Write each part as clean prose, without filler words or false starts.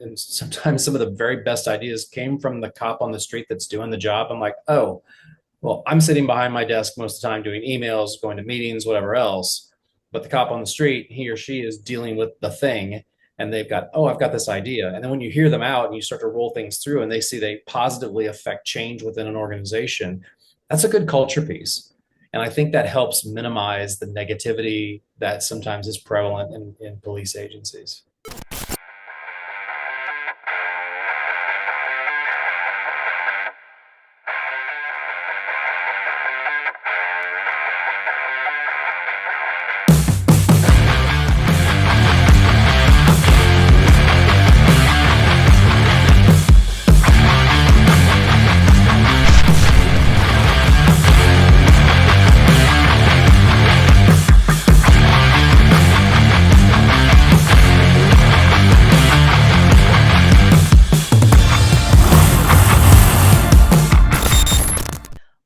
and sometimes some of the very best ideas came from the cop on the street that's doing the job. I'm like, oh, well, I'm sitting behind my desk most of the time doing emails, going to meetings, whatever else. But the cop on the street, he or she is dealing with the thing, and they've got, oh, I've got this idea. And then when you hear them out and you start to roll things through and they see they positively affect change within an organization, that's a good culture piece. And I think that helps minimize the negativity that sometimes is prevalent in police agencies.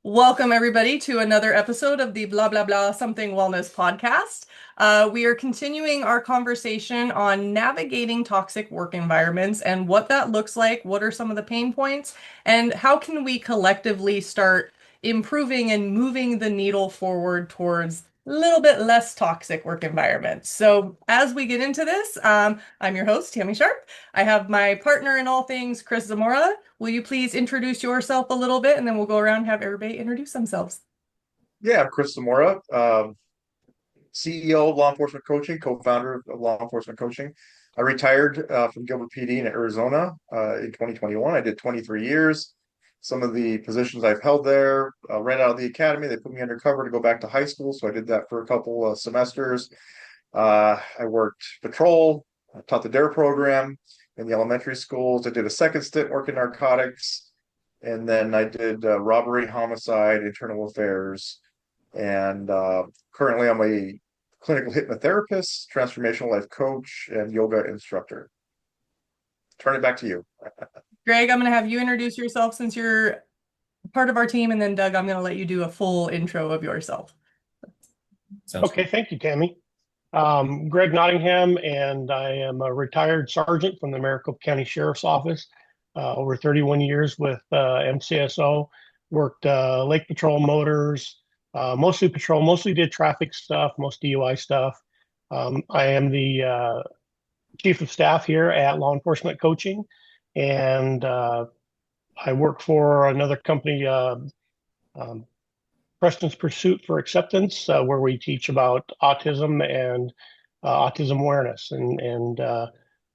Welcome, everybody, to another episode of the Blah, Blah, Blah Something Wellness podcast. We are continuing our conversation on navigating toxic work environments and what that looks like, what are some of the pain points, and how can we collectively start improving and moving the needle forward towards a little bit less toxic work environments. So as we get into this, I'm your host, Tami Sharp. I have my partner in all things, Chris Zamora. Will you please introduce yourself a little bit, and then we'll go around and have everybody introduce themselves. Yeah, I'm Chris Zamora, CEO of Law Enforcement Coaching, co-founder of Law Enforcement Coaching. I retired from Gilbert PD in Arizona in 2021. I did 23 years. Some of the positions I've held there, right out of the academy, they put me undercover to go back to high school. So I did that for a couple of semesters. I worked patrol, I taught the DARE program in the elementary schools. I did a second stint working narcotics. And then I did robbery, homicide, internal affairs. And currently I'm a clinical hypnotherapist, transformational life coach, and yoga instructor. Turn it back to you. Greg, I'm going to have you introduce yourself since you're part of our team, and then Doug, I'm going to let you do a full intro of yourself. Okay, thank you, Tami. Greg Nottingham, and I am a retired sergeant from the Maricopa County Sheriff's Office. Over 31 years with MCSO, worked Lake Patrol Motors, mostly patrol, mostly did traffic stuff, most DUI stuff. I am the chief of staff here at Law Enforcement Coaching, and I work for another company, Preston's Pursuit for Acceptance, where we teach about autism and autism awareness, and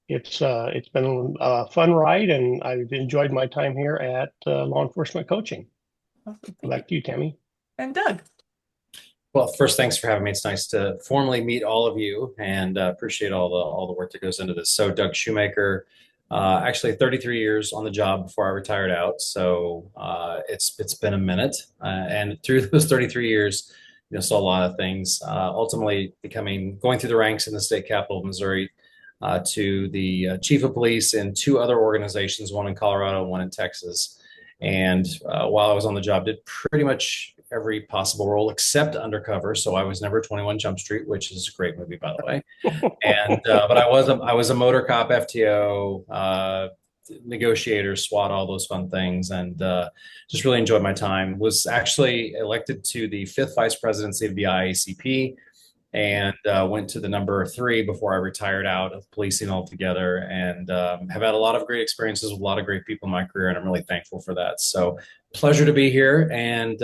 it's been a fun ride, and I've enjoyed my time here at Law Enforcement Coaching. Awesome. Back to you, Tami. And Doug. Well, first, thanks for having me. It's nice to formally meet all of you, and appreciate all the work that goes into this. So, Doug Shoemaker, actually 33 years on the job before I retired out. So it's been a minute, and through those 33 years, saw a lot of things. Ultimately, going through the ranks in the state capital of Missouri, to the chief of police in two other organizations, one in Colorado, one in Texas. And while I was on the job, did pretty much every possible role except undercover. So I was never 21 Jump Street, which is a great movie, by the way. And but I was a motor cop, FTO, negotiator, SWAT, all those fun things, and just really enjoyed my time. Was actually elected to the fifth vice presidency of the IACP, and went to the number 3 before I retired out of policing altogether, and have had a lot of great experiences with a lot of great people in my career, and I'm really thankful for that. So pleasure to be here, and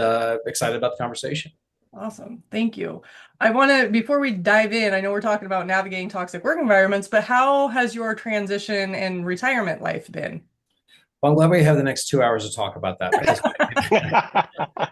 excited about the conversation. Awesome. Thank you. I want to, before we dive in, I know we're talking about navigating toxic work environments, but how has your transition and retirement life been? Well, I'm glad we have the next 2 hours to talk about that,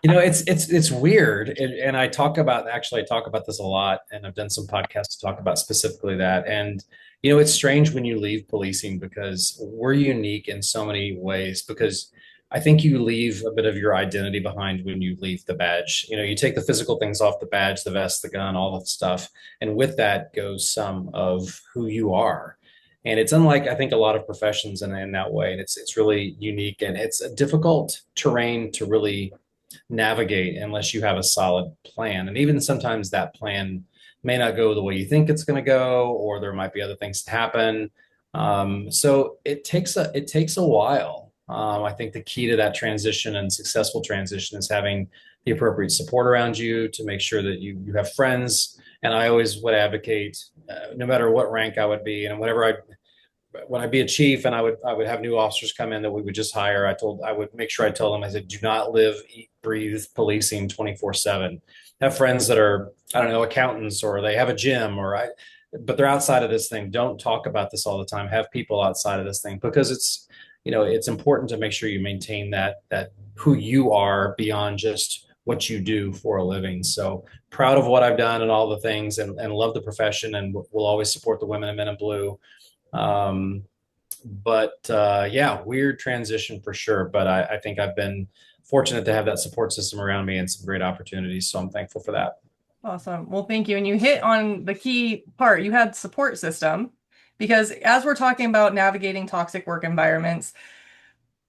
because it's weird, and I talk about this a lot, and I've done some podcasts to talk about specifically that. And it's strange when you leave policing, because we're unique in so many ways, because I think you leave a bit of your identity behind when you leave the badge. You take the physical things off the badge, the vest, the gun, all of the stuff, and with that goes some of who you are. And it's unlike, I think, a lot of professions in that way. And it's really unique, and it's a difficult terrain to really navigate unless you have a solid plan. And even sometimes that plan may not go the way you think it's going to go, or there might be other things to happen. So it takes a while. I think the key to that transition and successful transition is having the appropriate support around you to make sure that you have friends. And I always would advocate, no matter what rank I would be, and whenever I when I'd be a chief and I would have new officers come in that we would just hire, I would make sure I tell them, I said, do not live, eat, breathe policing 24/7. Have friends that are, I don't know, accountants, or they have a gym, but they're outside of this thing. Don't talk about this all the time. Have people outside of this thing, because it's important to make sure you maintain that who you are beyond just what you do for a living. So proud of what I've done and all the things, and love the profession, and will always support the women and men in blue. Um, but yeah, weird transition for sure. But I think I've been fortunate to have that support system around me and some great opportunities. So I'm thankful for that. Awesome. Well, thank you. And you hit on the key part. You had support system, because as we're talking about navigating toxic work environments,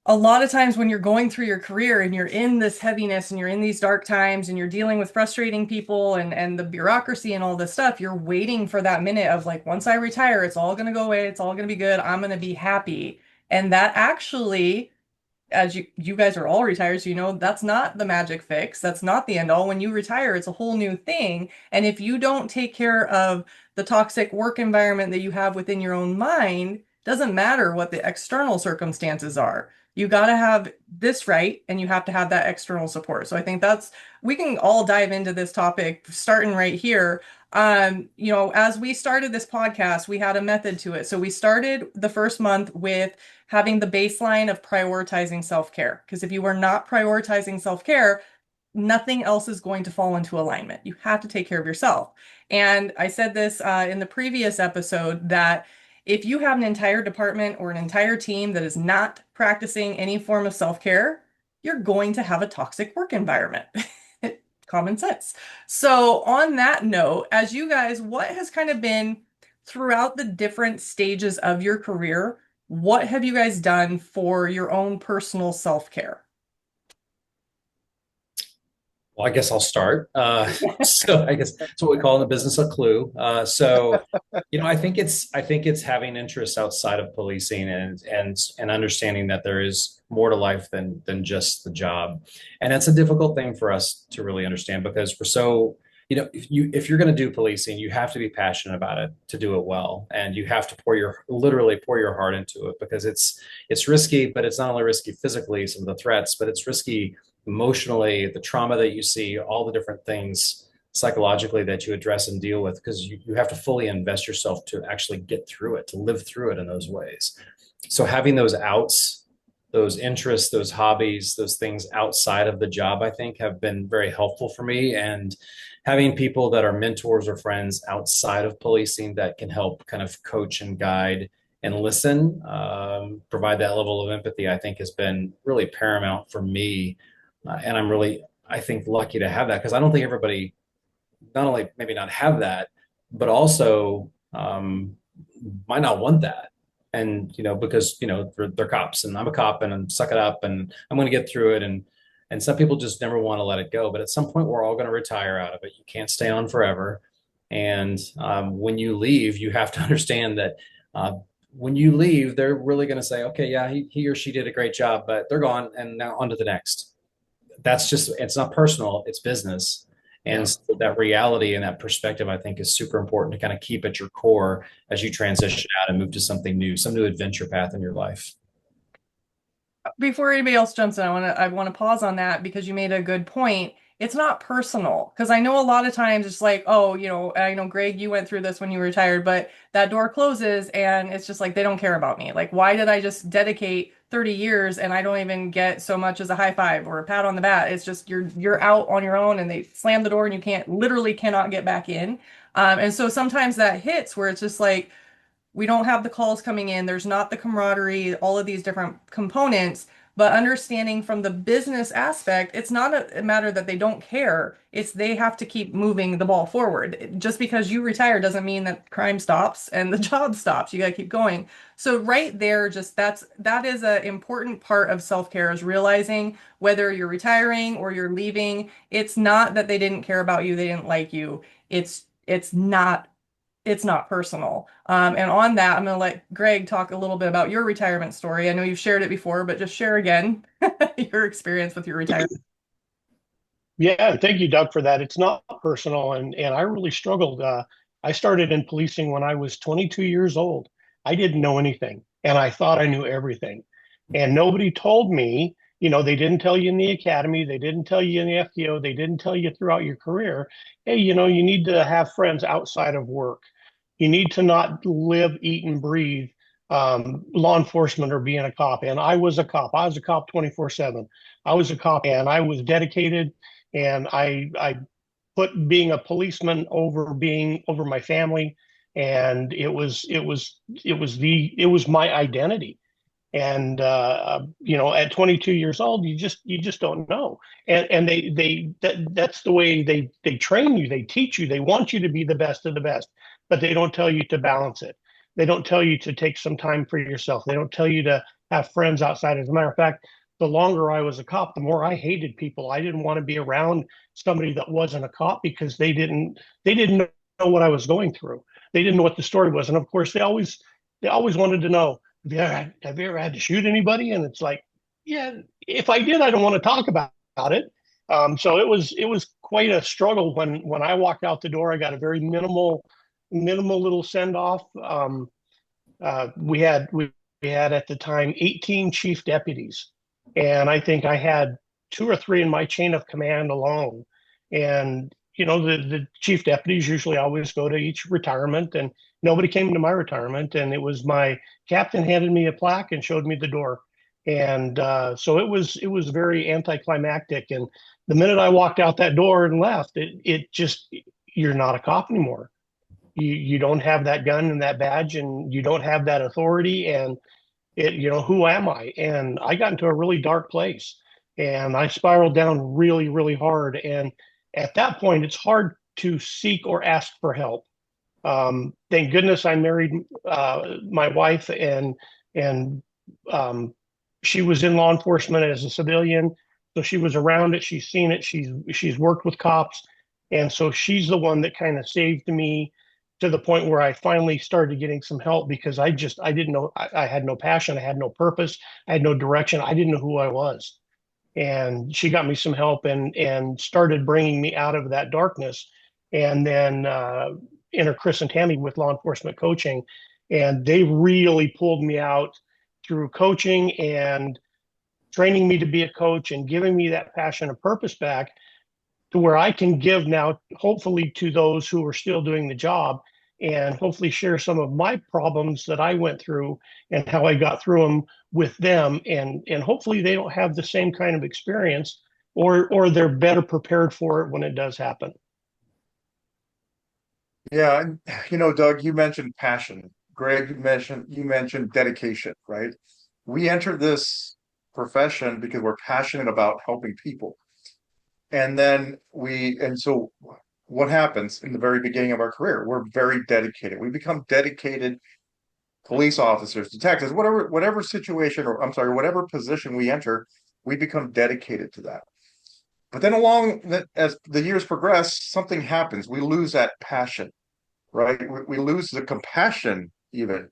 a lot of times when you're going through your career and you're in this heaviness and you're in these dark times and you're dealing with frustrating people and the bureaucracy and all this stuff, you're waiting for that minute of like, once I retire, it's all going to go away. It's all going to be good. I'm going to be happy. And that actually, as you guys are all retired, so you know that's not the magic fix. That's not the end all. When you retire, it's a whole new thing. And if you don't take care of the toxic work environment that you have within your own mind, doesn't matter what the external circumstances are. You got to have this right, and you have to have that external support. So I think we can all dive into this topic starting right here. As we started this podcast, we had a method to it. So we started the first month with having the baseline of prioritizing self-care. Because if you are not prioritizing self-care, nothing else is going to fall into alignment. You have to take care of yourself. And I said this in the previous episode, that if you have an entire department or an entire team that is not practicing any form of self-care, you're going to have a toxic work environment. Common sense. So on that note, as you guys, what has kind of been throughout the different stages of your career, what have you guys done for your own personal self-care? Well, I guess I'll start. So I guess it's what we call in the business a clue. I think it's having interests outside of policing, and understanding that there is more to life than just the job. And that's a difficult thing for us to really understand, because we're so, if you're going to do policing, you have to be passionate about it to do it well, and you have to literally pour your heart into it, because it's risky. But it's not only risky physically, some of the threats, but it's risky emotionally, the trauma that you see, all the different things psychologically that you address and deal with, because you have to fully invest yourself to actually get through it, to live through it in those ways. So having those outs, those interests, those hobbies, those things outside of the job, I think have been very helpful for me. And having people that are mentors or friends outside of policing that can help kind of coach and guide and listen, provide that level of empathy, I think has been really paramount for me. And I'm really, I think, lucky to have that, because I don't think everybody, not only maybe not have that, but also might not want that. And, because, they're cops, and I'm a cop, and I'm suck it up, and I'm going to get through it. And some people just never want to let it go. But at some point, we're all going to retire out of it. You can't stay on forever. And when you leave, you have to understand that when you leave, they're really going to say, okay, yeah, he or she did a great job, but they're gone, and now on to the next. It's not personal, it's business. And so that reality and that perspective, I think, is super important to kind of keep at your core as you transition out and move to something new, some new adventure path in your life. Before anybody else jumps in, I want to pause on that, because you made a good point. It's not personal, because I know a lot of times it's like, oh, I know, Greg, you went through this when you retired, but that door closes and it's just like they don't care about me. Like, why did I just dedicate 30 years and I don't even get so much as a high five or a pat on the back? It's just you're out on your own, and they slam the door and you literally cannot get back in. And so sometimes that hits where it's just like, we don't have the calls coming in. There's not the camaraderie, all of these different components. But understanding from the business aspect, it's not a matter that they don't care. It's they have to keep moving the ball forward. Just because you retire doesn't mean that crime stops and the job stops. You got to keep going. So right there, just that is an important part of self-care, is realizing whether you're retiring or you're leaving, it's not that they didn't care about you, they didn't like you. It's not it's not personal. And on that, I'm going to let Greg talk a little bit about your retirement story. I know you've shared it before, but just share again your experience with your retirement. Yeah, thank you, Doug, for that. It's not personal, and I really struggled. I started in policing when I was 22 years old. I didn't know anything, and I thought I knew everything. And nobody told me, they didn't tell you in the academy, they didn't tell you in the FTO, they didn't tell you throughout your career, hey, you need to have friends outside of work. You need to not live, eat, and breathe law enforcement or being a cop. And I was a cop. I was a cop 24/7. I was a cop, and I was dedicated, and I put being a policeman over my family, and it was my identity. And at 22 years old, you just don't know. And that's the way they train you, they teach you, they want you to be the best of the best, but they don't tell you to balance it. They don't tell you to take some time for yourself. They don't tell you to have friends outside. As a matter of fact, the longer I was a cop, the more I hated people. I didn't want to be around somebody that wasn't a cop, because they didn't know what I was going through. They didn't know what the story was. And of course, they always wanted to know, have you ever had to shoot anybody? And it's like, yeah, if I did, I don't want to talk about it. So it was quite a struggle when I walked out the door. I got a very minimal little send off. We had at the time 18 chief deputies, and I think I had two or three in my chain of command alone. And the chief deputies usually always go to each retirement, and nobody came to my retirement. And it was my captain handed me a plaque and showed me the door. And so it was very anticlimactic. And the minute I walked out that door and left, it just, you're not a cop anymore. You don't have that gun and that badge, and you don't have that authority. And who am I? And I got into a really dark place, and I spiraled down really, really hard. And at that point, it's hard to seek or ask for help. Thank goodness I married my wife, and she was in law enforcement as a civilian, so she was around it. She's seen it. She's worked with cops, and so she's the one that kind of saved me to the point where I finally started getting some help, because I didn't know. I had no passion. I had no purpose. I had no direction. I didn't know who I was. And she got me some help, and started bringing me out of that darkness. And then enter Chris and Tami with law enforcement coaching, and they really pulled me out through coaching and training me to be a coach, and giving me that passion and purpose back, to where I can give now, hopefully, to those who are still doing the job, and hopefully share some of my problems that I went through and how I got through them with them. And hopefully they don't have the same kind of experience, or they're better prepared for it when it does happen. Yeah, and Doug, you mentioned passion. Greg, you mentioned dedication, right? We entered this profession because we're passionate about helping people. And so what happens in the very beginning of our career? We're very dedicated. We become dedicated police officers, detectives, whatever situation, or I'm sorry, whatever position we enter, we become dedicated to that. But then as the years progress, something happens. We lose that passion, right? We lose the compassion even.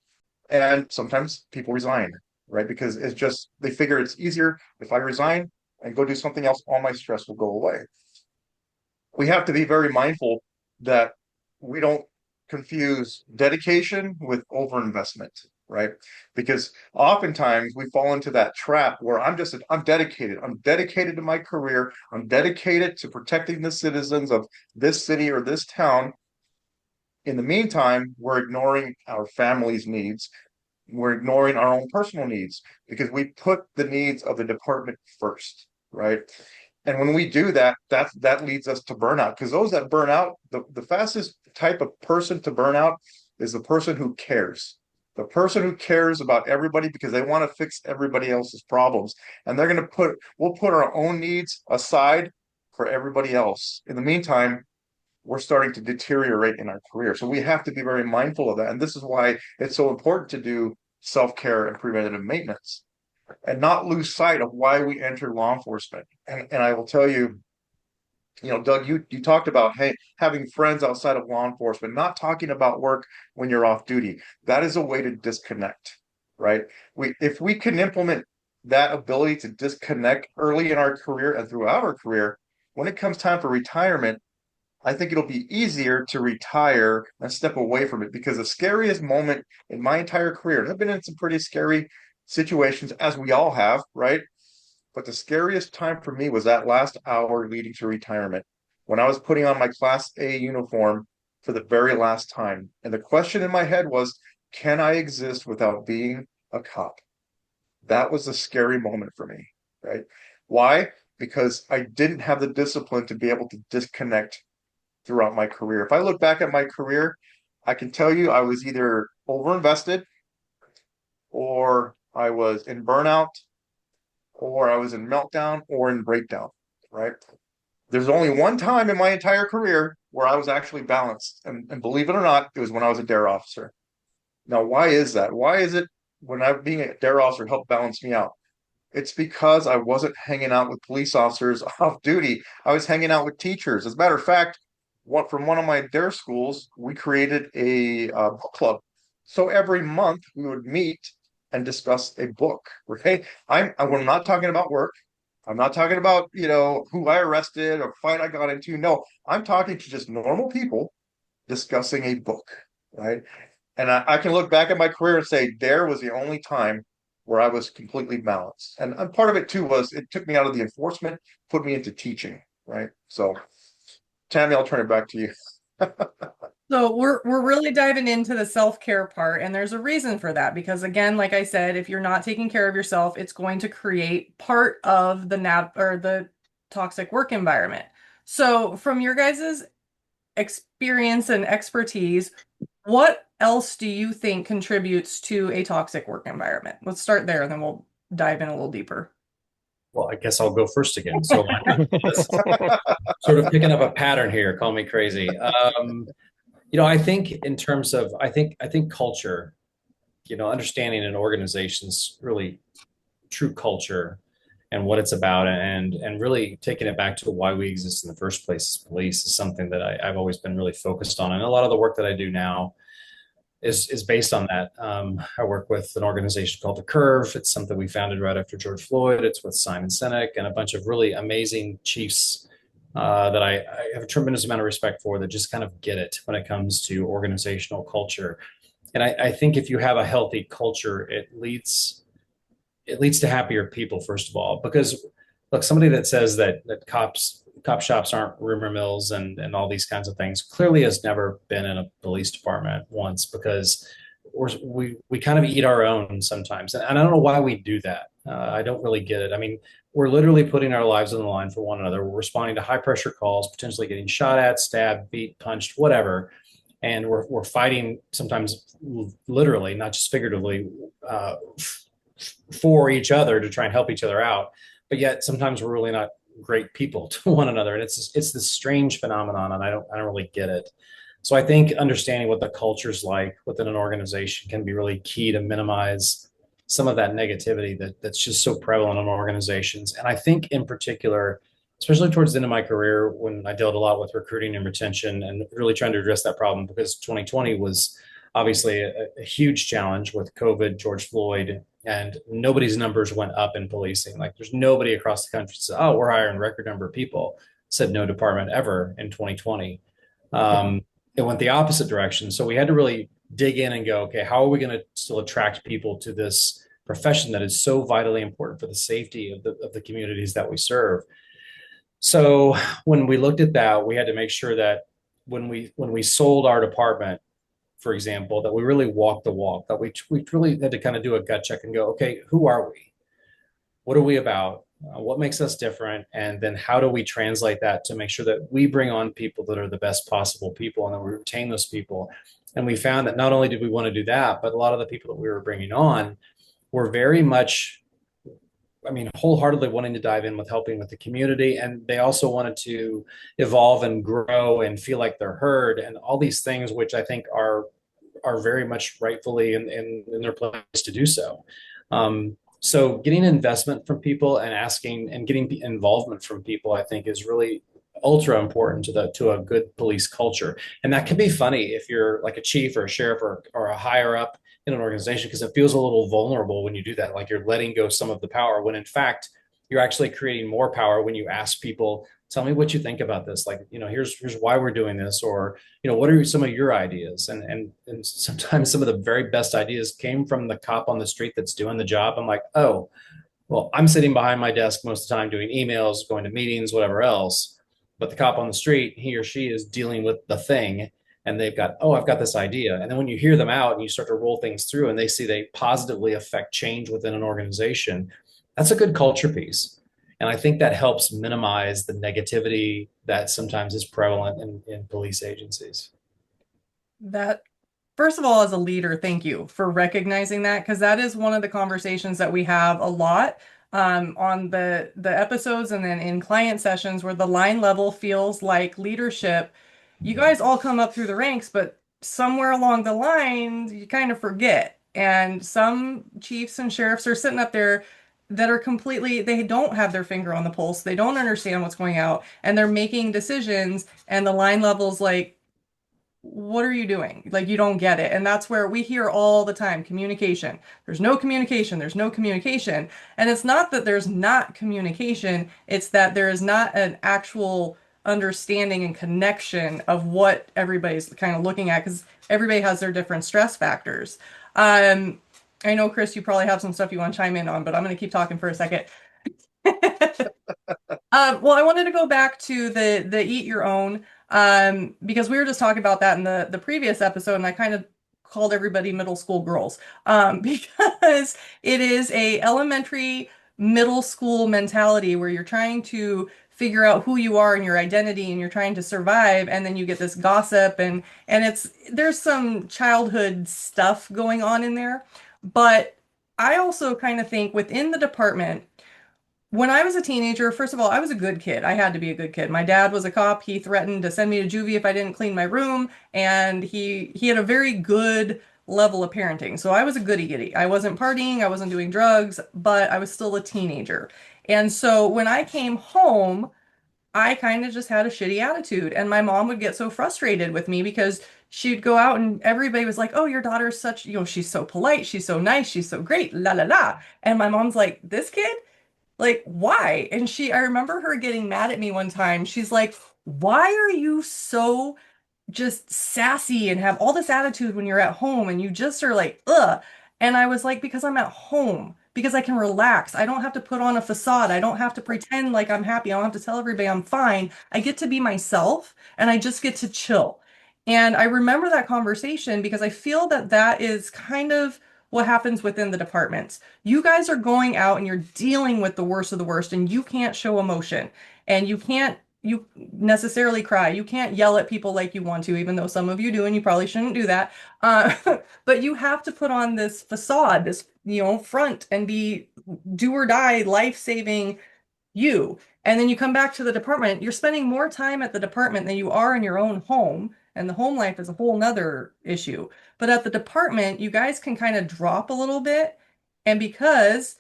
And sometimes people resign, right? Because it's just, they figure it's easier if I resign and go do something else, all my stress will go away. We have to be very mindful that we don't confuse dedication with overinvestment, right? Because oftentimes we fall into that trap where I'm dedicated. I'm dedicated to my career. I'm dedicated to protecting the citizens of this city or this town. In the meantime, we're ignoring our family's needs. We're ignoring our own personal needs because we put the needs of the department first, right? And when we do that, that leads us to burnout, because those that burn out, the fastest type of person to burn out is the person who cares. The person who cares about everybody because they want to fix everybody else's problems. And we'll put our own needs aside for everybody else. In the meantime, we're starting to deteriorate in our career. So we have to be very mindful of that. And this is why it's so important to do self-care and preventative maintenance and not lose sight of why we enter law enforcement. And I will tell you, Doug, you talked about, hey, having friends outside of law enforcement, not talking about work when you're off duty. That is a way to disconnect, right? If we can implement that ability to disconnect early in our career and throughout our career, when it comes time for retirement, I think it'll be easier to retire and step away from it, because the scariest moment in my entire career, and I've been in some pretty scary situations, as we all have, right? But the scariest time for me was that last hour leading to retirement, when I was putting on my Class A uniform for the very last time. And the question in my head was, can I exist without being a cop? That was a scary moment for me, right? Why? Because I didn't have the discipline to be able to disconnect throughout my career. If I look back at my career, I can tell you I was either overinvested, or I was in burnout, or I was in meltdown, or in breakdown, right? There's only one time in my entire career where I was actually balanced. And believe it or not, it was when I was a dare officer. Now, why is that? Why is it when I being a dare officer helped balance me out? It's because I wasn't hanging out with police officers off duty. I was hanging out with teachers. As a matter of fact, from one of my dare schools, we created a book club. So every month we would meet and discuss a book. Okay, I'm not talking about work. I'm not talking about who I arrested or fight I got into. No, I'm talking to just normal people discussing a book, right? And I can look back at my career and say dare was the only time where I was completely balanced. And part of it too was it took me out of the enforcement, put me into teaching, right? So, Tammy, I'll turn it back to you. So we're really diving into the self-care part, and there's a reason for that, because again, like I said, if you're not taking care of yourself, it's going to create part of the toxic work environment. So from your guys' experience and expertise, what else do you think contributes to a toxic work environment? Let's start there, and then we'll dive in a little deeper. Well, I guess I'll go first again. So sort of picking up a pattern here. Call me crazy. I think in terms of, I think culture, understanding an organization's really true culture and what it's about, and really taking it back to why we exist in the first place as police is something that I've always been really focused on. And a lot of the work that I do now is based on that. I work with an organization called The Curve. It's something we founded right after George Floyd. It's with Simon Sinek and a bunch of really amazing chiefs that I have a tremendous amount of respect for, that just kind of get it when it comes to organizational culture. And I think if you have a healthy culture, it leads to happier people, first of all, because look, somebody that says that cop shops aren't rumor mills and all these kinds of things clearly has never been in a police department once, because we kind of eat our own sometimes. And I don't know why we do that. I don't really get it. I mean, we're literally putting our lives on the line for one another. We're responding to high pressure calls, potentially getting shot at, stabbed, beat, punched, whatever. And we're fighting sometimes literally, not just figuratively, for each other to try and help each other out. But yet sometimes we're really not great people to one another. And it's this strange phenomenon, and I don't really get it. So I think understanding what the culture's like within an organization can be really key to minimize some of that negativity that's just so prevalent in organizations. And I think in particular, especially towards the end of my career, when I dealt a lot with recruiting and retention and really trying to address that problem, because 2020 was obviously a huge challenge with COVID, George Floyd, and nobody's numbers went up in policing. Like there's nobody across the country that said, oh, we're hiring a record number of people. Said no department ever in 2020. It went the opposite direction. So we had to really dig in and go, okay, how are we going to still attract people to this profession that is so vitally important for the safety of the communities that we serve? So when we looked at that, we had to make sure that when we sold our department, for example, that we really walked the walk, that we really had to kind of do a gut check and go, okay, who are we? What are we about? What makes us different? And then how do we translate that to make sure that we bring on people that are the best possible people, and then we retain those people? And we found that not only did we want to do that, but a lot of the people that we were bringing on were very much, I mean, wholeheartedly wanting to dive in with helping with the community. And they also wanted to evolve and grow and feel like they're heard, and all these things, which I think are very much rightfully in their place to do so. So getting investment from people and asking and getting involvement from people, I think, is really ultra important to a good police culture. And that can be funny if you're like a chief or a sheriff or a higher up in an organization, because it feels a little vulnerable when you do that. Like you're letting go some of the power when in fact you're actually creating more power when you ask people, tell me what you think about this. Like, here's why we're doing this, or, what are some of your ideas? And sometimes some of the very best ideas came from the cop on the street that's doing the job. I'm like, oh, well, I'm sitting behind my desk most of the time doing emails, going to meetings, whatever else. But the cop on the street, he or she is dealing with the thing, and they've got, oh, I've got this idea. And then when you hear them out and you start to roll things through and they see they positively affect change within an organization, that's a good culture piece. And I think that helps minimize the negativity that sometimes is prevalent in police agencies. That, first of all, as a leader, thank you for recognizing that, because that is one of the conversations that we have a lot on the episodes and then in client sessions where the line level feels like leadership. You guys all come up through the ranks, but somewhere along the line, you kind of forget. And some chiefs and sheriffs are sitting up there that are completely, they don't have their finger on the pulse. They don't understand what's going out, and they're making decisions, and the line level's like, what are you doing? Like, you don't get it. And that's where we hear all the time, communication. There's no communication. There's no communication. And it's not that there's not communication, it's that there is not an actual understanding and connection of what everybody's kind of looking at, because everybody has their different stress factors. I know, Chris, you probably have some stuff you want to chime in on, but I'm going to keep talking for a second. Well, I wanted to go back to the eat your own, because we were just talking about that in the previous episode, and I kind of called everybody middle school girls, because it is a elementary middle school mentality where you're trying to figure out who you are and your identity, and you're trying to survive, and then you get this gossip, and there's some childhood stuff going on in there. But I also kind of think within the department, when I was a teenager, first of all, I was a good kid. I had to be a good kid. My dad was a cop. He threatened to send me to juvie if I didn't clean my room, and he had a very good level of parenting. So I was a goody goody. I wasn't partying, I wasn't doing drugs, but I was still a teenager. And so when I came home, I kind of just had a shitty attitude, and my mom would get so frustrated with me because she'd go out and everybody was like, "Oh, your daughter's such, she's so polite, she's so nice, she's so great, la la la." And my mom's like, "This kid? Like, why?" And I remember her getting mad at me one time. She's like, "Why are you so just sassy and have all this attitude when you're at home, and you just are like, ugh." And I was like, because I'm at home, because I can relax. I don't have to put on a facade. I don't have to pretend like I'm happy. I don't have to tell everybody I'm fine. I get to be myself, and I just get to chill. And I remember that conversation because I feel that that is kind of what happens within the departments. You guys are going out and you're dealing with the worst of the worst, and you can't show emotion, and you necessarily cry. You can't yell at people like you want to, even though some of you do, and you probably shouldn't do that. Uh, but you have to put on this facade, this, front, and be do or die, life-saving you. And then you come back to the department, you're spending more time at the department than you are in your own home. And the home life is a whole nother issue. But at the department, you guys can kind of drop a little bit. And because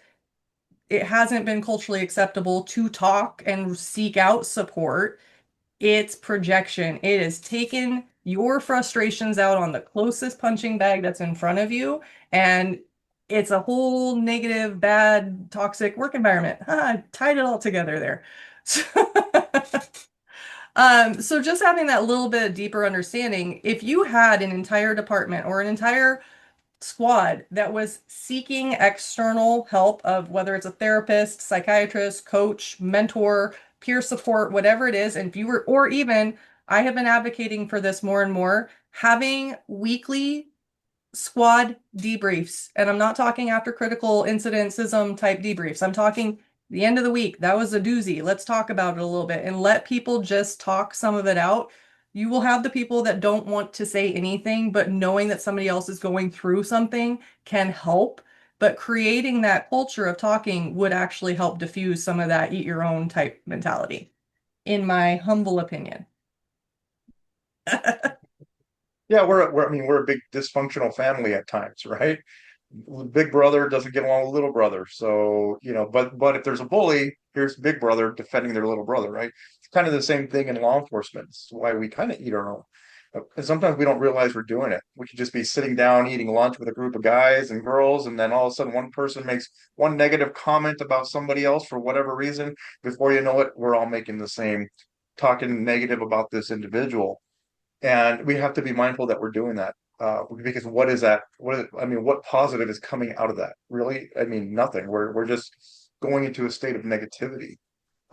it hasn't been culturally acceptable to talk and seek out support, it's projection. It is taking your frustrations out on the closest punching bag that's in front of you. And it's a whole negative, bad, toxic work environment. I tied it all together there. So just having that little bit deeper understanding, if you had an entire department or an entire squad that was seeking external help, of whether it's a therapist, psychiatrist, coach, mentor, peer support, whatever it is, and if you were, or even, I have been advocating for this more and more, having weekly squad debriefs. And I'm not talking after critical incidentism type debriefs. I'm talking the end of the week. That was a doozy. Let's talk about it a little bit and let people just talk some of it out. You will have the people that don't want to say anything, but knowing that somebody else is going through something can help. But creating that culture of talking would actually help diffuse some of that eat your own type mentality, in my humble opinion. Yeah, we're a big dysfunctional family at times, right? Big brother doesn't get along with little brother. So, but if there's a bully, here's big brother defending their little brother, right? kind of the same thing in law enforcement. It's why we kind of eat our own. And sometimes we don't realize we're doing it. We could just be sitting down eating lunch with a group of guys and girls, and then all of a sudden one person makes one negative comment about somebody else for whatever reason. Before you know it, we're all making the same, talking negative about this individual. And we have to be mindful that we're doing that. Because what is that? What positive is coming out of that? Really? I mean, nothing. We're just going into a state of negativity.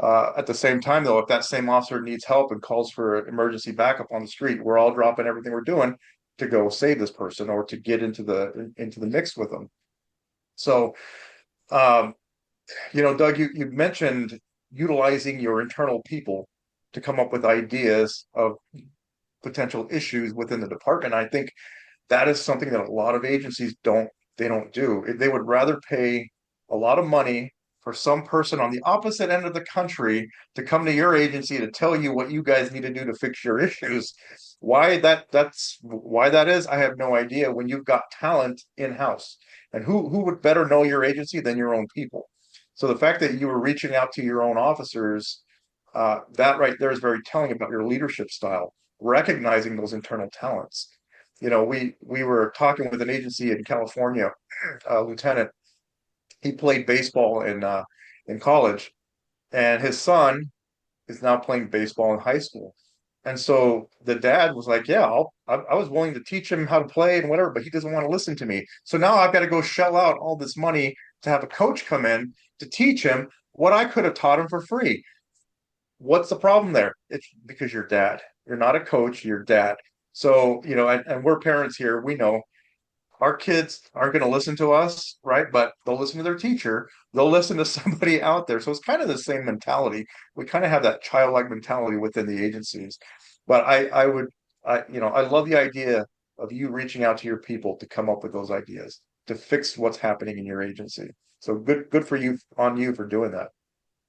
At the same time, though, if that same officer needs help and calls for emergency backup on the street, we're all dropping everything we're doing to go save this person or to get into the mix with them. So, um, Doug, you mentioned utilizing your internal people to come up with ideas of potential issues within the department. I think that is something that a lot of agencies don't do. They would rather pay a lot of money for some person on the opposite end of the country to come to your agency to tell you what you guys need to do to fix your issues. That's why that is, I have no idea, when you've got talent in-house. And who would better know your agency than your own people? So the fact that you were reaching out to your own officers, that right there is very telling about your leadership style, recognizing those internal talents. We were talking with an agency in California, lieutenant. He played baseball in college, and his son is now playing baseball in high school. And so the dad was like, "Yeah, I was willing to teach him how to play and whatever, but he doesn't want to listen to me. So now I've got to go shell out all this money to have a coach come in to teach him what I could have taught him for free." What's the problem there? It's because you're dad. You're not a coach, you're dad. So, and we're parents here, we know our kids aren't going to listen to us, right? But they'll listen to their teacher. They'll listen to somebody out there. So it's kind of the same mentality. We kind of have that childlike mentality within the agencies. But I love the idea of you reaching out to your people to come up with those ideas to fix what's happening in your agency. So good for you, on you for doing that.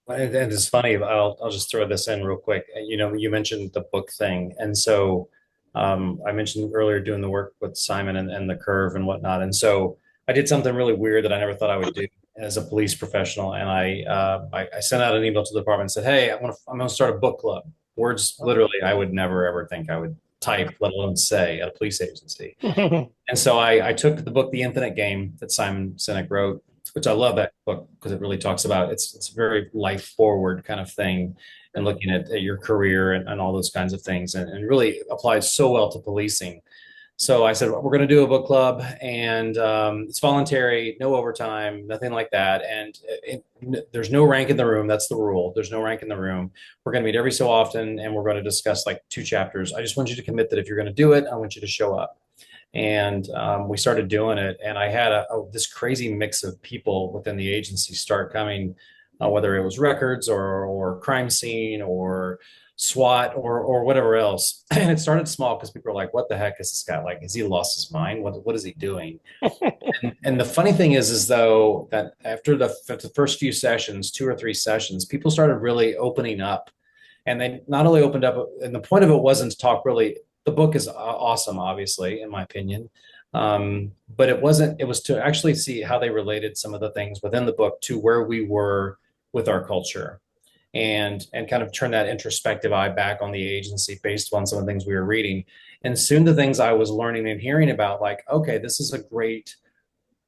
And it's funny, I'll just throw this in real quick. You mentioned the book thing. And so I mentioned earlier doing the work with Simon and the curve and whatnot. And so I did something really weird that I never thought I would do as a police professional. And I sent out an email to the department and said, "Hey, I'm gonna start a book club." Words literally I would never ever think I would type, let alone say, at a police agency. And so I took the book, The Infinite Game, that Simon Sinek wrote, which I love that book because it really talks about it's a very life forward kind of thing and looking at your career and all those kinds of things and really applies so well to policing. So I said, we're going to do a book club and it's voluntary, no overtime, nothing like that. And there's no rank in the room. That's the rule. There's no rank in the room. We're going to meet every so often and we're going to discuss like 2 chapters. I just want you to commit that if you're going to do it, I want you to show up. And we started doing it. And I had this crazy mix of people within the agency start coming, whether it was records or crime scene or SWAT or whatever else. And it started small because people were like, "What the heck is this guy like? Has he lost his mind? What is he doing?" and the funny thing is though, that after the first few sessions, 2 or 3 sessions, people started really opening up. And they not only opened up, and the point of it wasn't to talk really, the book is awesome, obviously, in my opinion. But it wasn't, it was to actually see how they related some of the things within the book to where we were with our culture and kind of turn that introspective eye back on the agency based on some of the things we were reading. And soon the things I was learning and hearing about, like, okay, this is a great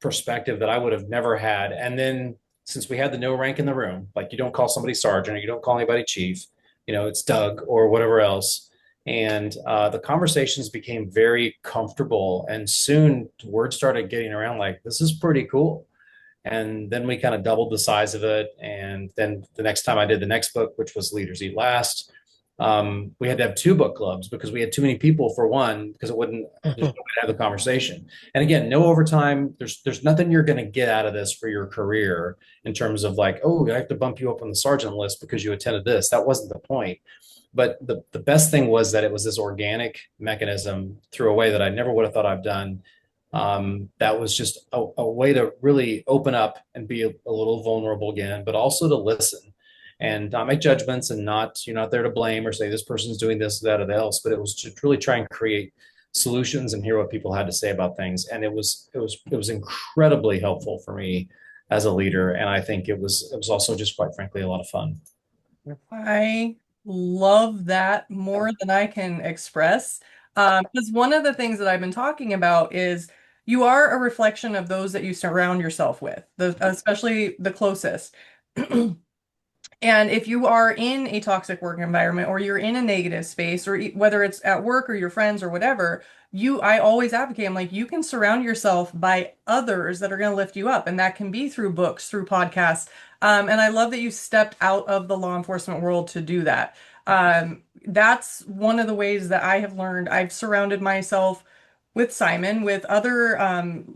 perspective that I would have never had. And then since we had the no rank in the room, like you don't call somebody sergeant or you don't call anybody chief, it's Doug or whatever else. And the conversations became very comfortable. And soon word started getting around like, this is pretty cool. And then we kind of doubled the size of it. And then the next time I did the next book, which was Leaders Eat Last, we had to have 2 book clubs because we had too many people for one, because it wouldn't have the conversation. And again, no overtime. There's nothing you're going to get out of this for your career in terms of like, oh, I have to bump you up on the sergeant list because you attended this. That wasn't the point. But the best thing was that it was this organic mechanism through a way that I never would have thought I've done. That was just a way to really open up and be a little vulnerable again, but also to listen and not make judgments and you're not there to blame or say this person's doing this, that, or the else, but it was to really try and create solutions and hear what people had to say about things. And it was incredibly helpful for me as a leader. And I think it was also just, quite frankly, a lot of fun. I love that more than I can express. Because one of the things that I've been talking about is you are a reflection of those that you surround yourself with, especially the closest. And if you are in a toxic work environment or you're in a negative space, or whether it's at work or your friends or whatever, I always advocate, I'm like, you can surround yourself by others that are going to lift you up. And that can be through books, through podcasts. And I love that you stepped out of the law enforcement world to do that. That's one of the ways that I have learned. I've surrounded myself with Simon, with other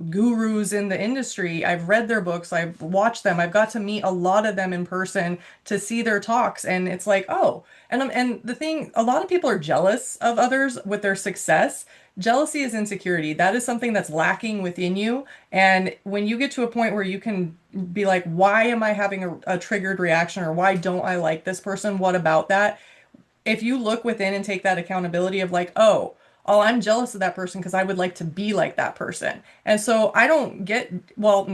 gurus in the industry. I've read their books, I've watched them, I've got to meet a lot of them in person to see their talks, and it's like, oh, and the thing, a lot of people are jealous of others with their success. Jealousy is insecurity. That is something that's lacking within you. And when you get to a point where you can be like, why am I having a triggered reaction, or why don't I like this person? What about that? If you look within and take that accountability of like, I'm jealous of that person because I would like to be like that person. And so I don't get, well,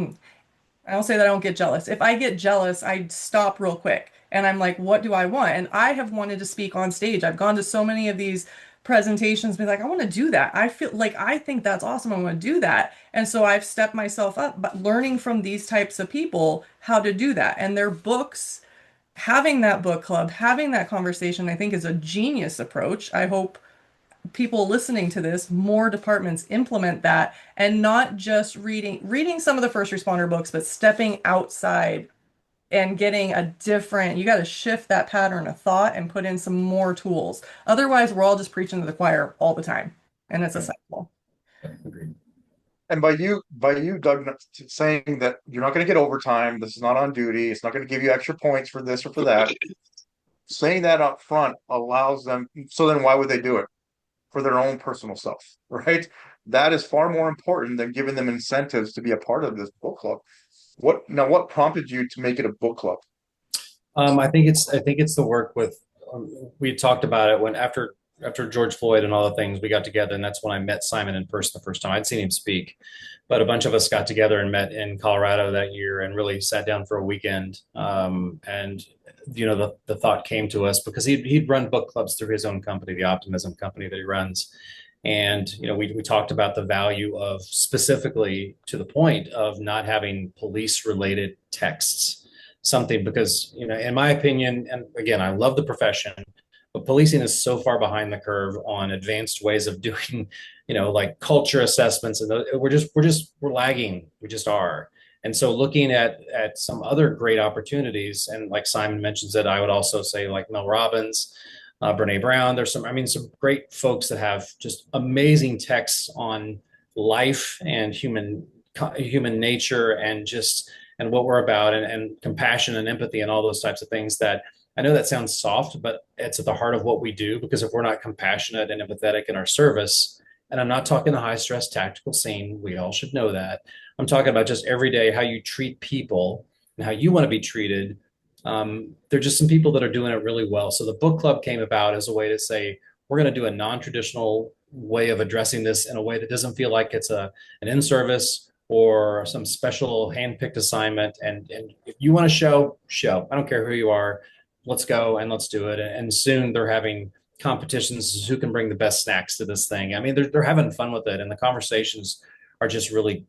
I don't say that I don't get jealous. If I get jealous, I stop real quick and I'm like, what do I want? And I have wanted to speak on stage. I've gone to so many of these presentations, be like, I want to do that. I feel like I think that's awesome. I want to do that. And so I've stepped myself up, but learning from these types of people how to do that. And their books, having that book club, having that conversation, I think is a genius approach. I hope people listening to this, more departments implement that, and not just reading some of the first responder books, but stepping outside and getting a different, you got to shift that pattern of thought and put in some more tools. Otherwise, we're all just preaching to the choir all the time, and it's a cycle. Agreed. And by you, Doug, saying that you're not going to get overtime, this is not on duty, it's not going to give you extra points for this or for that. Saying that up front allows them. So then, why would they do it? For their own personal self, right? That is far more important than giving them incentives to be a part of this book club. What prompted you to make it a book club? I think it's the work with. We talked about it when after George Floyd and all the things, we got together, and that's when I met Simon in person the first time. I'd seen him speak, but a bunch of us got together and met in Colorado that year and really sat down for a weekend. And the thought came to us because he'd run book clubs through his own company, the Optimism company that he runs. And we talked about the value of, specifically to the point of, not having police related texts, something, because in my opinion, and again, I love the profession, but policing is so far behind the curve on advanced ways of doing like culture assessments, and we're lagging. We just are. And so looking at some other great opportunities, and like Simon mentions it, I would also say like Mel Robbins, Brene Brown. There's some great folks that have just amazing texts on life and human nature, and what we're about, and compassion and empathy and all those types of things. That I know that sounds soft, but it's at the heart of what we do, because if we're not compassionate and empathetic in our service, and I'm not talking the high stress tactical scene, we all should know that. I'm talking about just every day, how you treat people and how you want to be treated. There are just some people that are doing it really well. So the book club came about as a way to say, we're going to do a non-traditional way of addressing this in a way that doesn't feel like it's an in-service or some special hand-picked assignment. And if you want to show. I don't care who you are. Let's go and let's do it. And soon they're having competitions who can bring the best snacks to this thing. I mean, they're having fun with it, and the conversations are just really,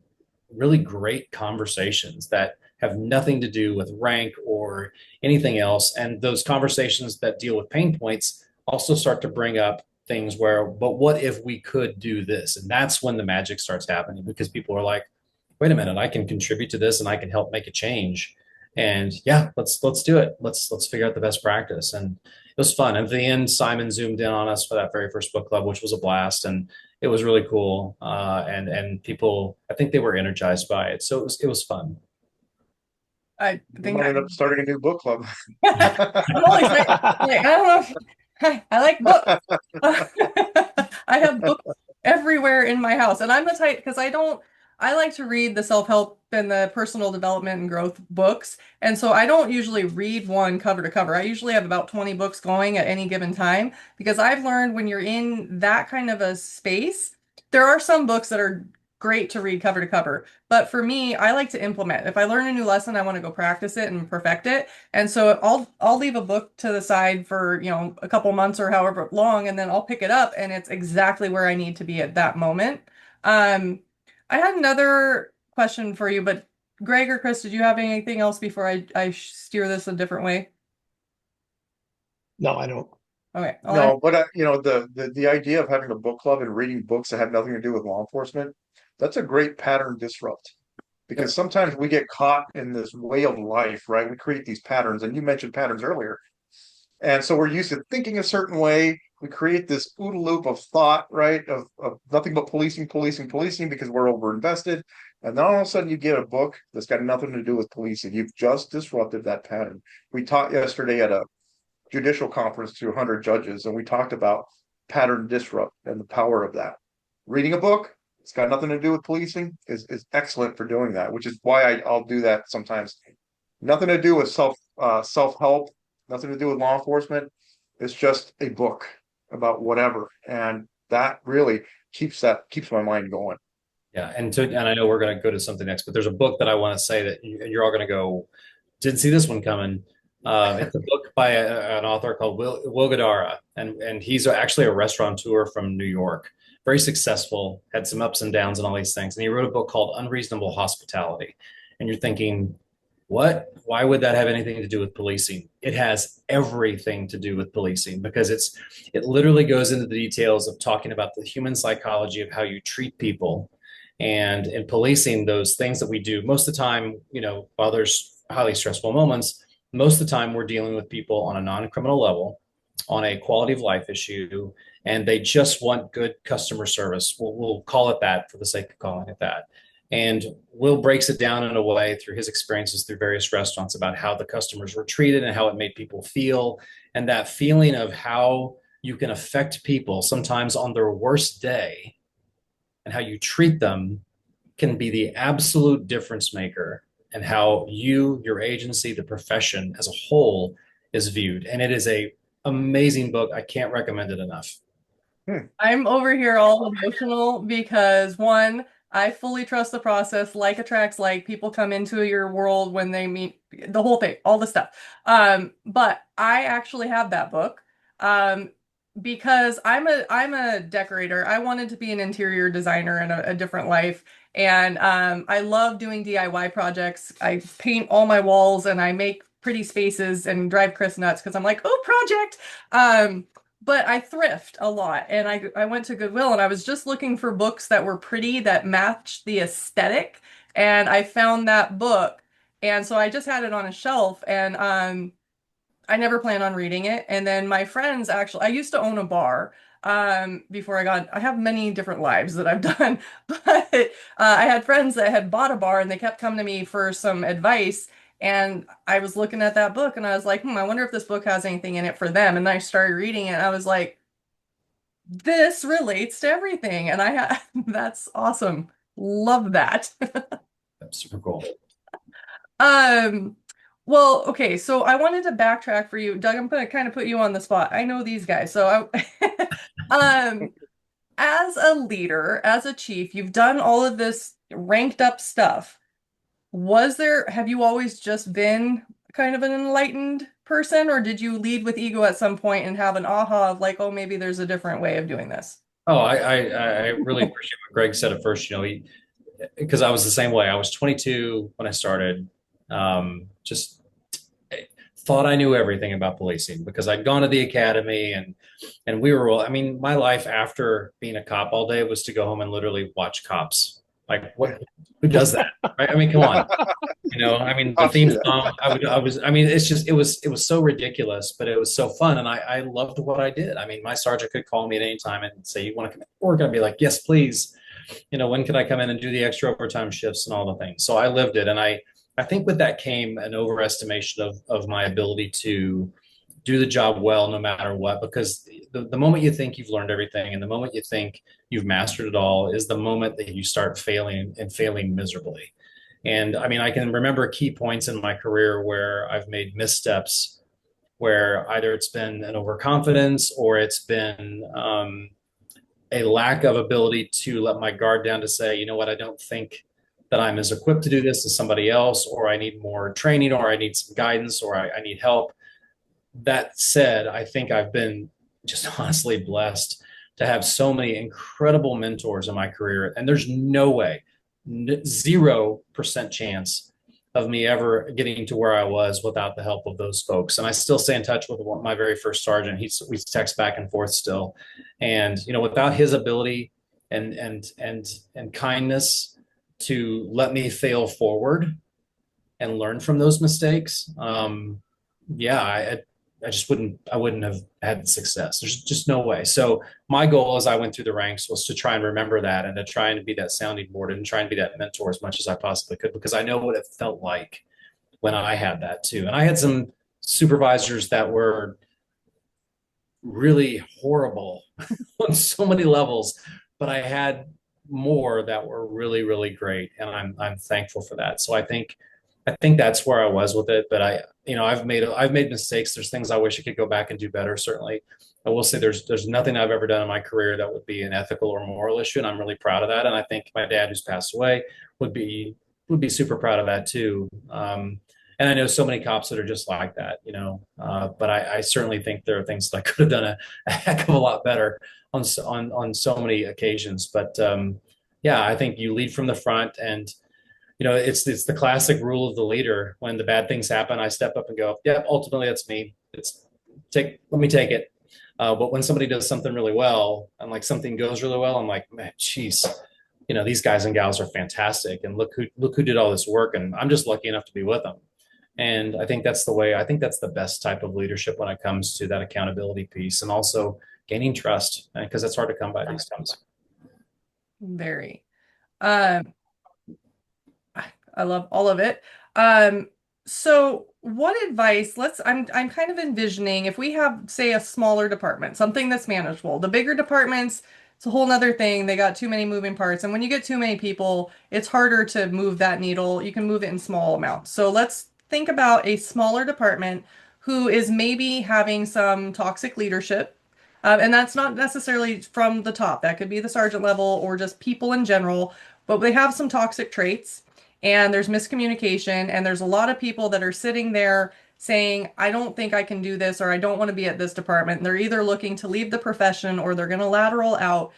really great conversations that have nothing to do with rank or anything else. And those conversations that deal with pain points also start to bring up things where, but what if we could do this? And that's when the magic starts happening, because people are like, wait a minute, I can contribute to this and I can help make a change. And yeah, let's do it. Let's figure out the best practice. And it was fun. And at the end, Simon zoomed in on us for that very first book club, which was a blast, and it was really cool. And people, I think they were energized by it. So it was fun. I You think might end up starting a new book club. I'm always like, I don't know I like books. I have books everywhere in my house, and I'm the type, because I like to read the self-help and the personal development and growth books. And so I don't usually read one cover to cover. I usually have about 20 books going at any given time, because I've learned when you're in that kind of a space, there are some books that are great to read cover to cover. But for me, I like to implement. If I learn a new lesson, I want to go practice it and perfect it. And so I'll leave a book to the side for, a couple months or however long, and then I'll pick it up and it's exactly where I need to be at that moment. Um, I had another question for you, but Greg or Chris, did you have anything else before I steer this a different way? No, I don't. Okay. No, but the idea of having a book club and reading books that have nothing to do with law enforcement, that's a great pattern disrupt. Because sometimes we get caught in this way of life, right? We create these patterns, and you mentioned patterns earlier. And so we're used to thinking a certain way. We create this OODA loop of thought, right? Of nothing but policing, policing, policing because we're overinvested. And then all of a sudden you get a book that's got nothing to do with policing. You've just disrupted that pattern. We taught yesterday at a judicial conference to 100 judges, and we talked about pattern disrupt and the power of that. Reading a book, it's got nothing to do with policing, is excellent for doing that, which is why I'll do that sometimes. Nothing to do with self-help, nothing to do with law enforcement. It's just a book about whatever. And that really keeps my mind going. Yeah, and I know we're going to go to something next, but there's a book that I want to say that you're all going to go, didn't see this one coming. It's a book by an author called Will Guidara, and he's actually a restaurateur from New York, very successful, had some ups and downs and all these things. And he wrote a book called Unreasonable Hospitality. And you're thinking, what? Why would that have anything to do with policing? It has everything to do with policing because it literally goes into the details of talking about the human psychology of how you treat people. And in policing, those things that we do, most of the time, while there's highly stressful moments, most of the time we're dealing with people on a non-criminal level, on a quality of life issue, and they just want good customer service. We'll call it that for the sake of calling it that. And Will breaks it down in a way through his experiences through various restaurants about how the customers were treated and how it made people feel. And that feeling of how you can affect people sometimes on their worst day and how you treat them can be the absolute difference maker and how your agency, the profession as a whole is viewed. And it is a amazing book. I can't recommend it enough. I'm over here all emotional because one, I fully trust the process. Like attracts like. People come into your world when they meet the whole thing, all the stuff. But I actually have that book. Because I'm a decorator. I wanted to be an interior designer in a different life. And I love doing DIY projects. I paint all my walls and I make pretty spaces and drive Chris nuts because I'm like, oh, project. But I thrift a lot and I went to Goodwill and I was just looking for books that were pretty that matched the aesthetic. And I found that book. And so I just had it on a shelf and I never planned on reading it. And then my friends actually, I used to own a bar before I have many different lives that I've done, but I had friends that had bought a bar and they kept coming to me for some advice. And I was looking at that book and I was like, I wonder if this book has anything in it for them. And then I started reading it and I was like, this relates to everything. And that's awesome. Love that. That's super cool. Well, okay, so I wanted to backtrack for you. Doug, I'm gonna kind of put you on the spot. I know these guys. As a leader, as a chief, you've done all of this ranked up stuff. Have you always just been kind of an enlightened person, or did you lead with ego at some point and have an aha of like, oh, maybe there's a different way of doing this? Oh, I really appreciate what Greg said at first, because I was the same way. I was 22 when I started. Just thought I knew everything about policing because I'd gone to the academy and we were, my life after being a cop all day was to go home and literally watch cops. Like who does that? Right? Come on. The theme song, it was so ridiculous, but it was so fun. And I loved what I did. My sergeant could call me at any time and say, you want to come in work? I'd be like, yes, please. When can I come in and do the extra overtime shifts and all the things? So I lived it. And I think with that came an overestimation of my ability to do the job well, no matter what, because the moment you think you've learned everything and the moment you think you've mastered it all is the moment that you start failing and failing miserably. And I can remember key points in my career where I've made missteps where either it's been an overconfidence or it's been a lack of ability to let my guard down to say, you know what, I don't think that I'm as equipped to do this as somebody else, or I need more training, or I need some guidance, or I need help. That said, I think I've been just honestly blessed to have so many incredible mentors in my career. And there's no way, 0% chance of me ever getting to where I was without the help of those folks. And I still stay in touch with my very first sergeant. We text back and forth still. And, without his ability and kindness to let me fail forward and learn from those mistakes, yeah, I wouldn't have had success. There's just no way. So my goal as I went through the ranks was to try and remember that, and to try and be that sounding board, and try and be that mentor as much as I possibly could, because I know what it felt like when I had that too. And I had some supervisors that were really horrible on so many levels, but I had more that were really, really great. And I'm thankful for that. So I think that's where I was with it. But I've made mistakes. There's things I wish I could go back and do better. Certainly, I will say there's nothing I've ever done in my career that would be an ethical or moral issue, and I'm really proud of that. And I think my dad, who's passed away, would be super proud of that too. And I know so many cops that are just like that, but I certainly think there are things that I could have done a heck of a lot better on so many occasions. But yeah, I think you lead from the front, and it's the classic rule of the leader. When the bad things happen, I step up and go, yeah, ultimately that's me. Let me take it. But when somebody does something really well, and like something goes really well, I'm like, man, geez, these guys and gals are fantastic, and look who did all this work, and I'm just lucky enough to be with them. And I think that's the best type of leadership when it comes to that accountability piece, and also gaining trust, because that's hard to come by these times. Very. I love all of it. So what advice, I'm kind of envisioning if we have, say, a smaller department, something that's manageable. The bigger departments, it's a whole nother thing. They got too many moving parts. And when you get too many people, it's harder to move that needle. You can move it in small amounts. So let's think about a smaller department who is maybe having some toxic leadership. And that's not necessarily from the top. That could be the sergeant level or just people in general, but they have some toxic traits, and there's miscommunication, and there's a lot of people that are sitting there saying, I don't think I can do this, or I don't want to be at this department. And they're either looking to leave the profession or they're going to lateral out.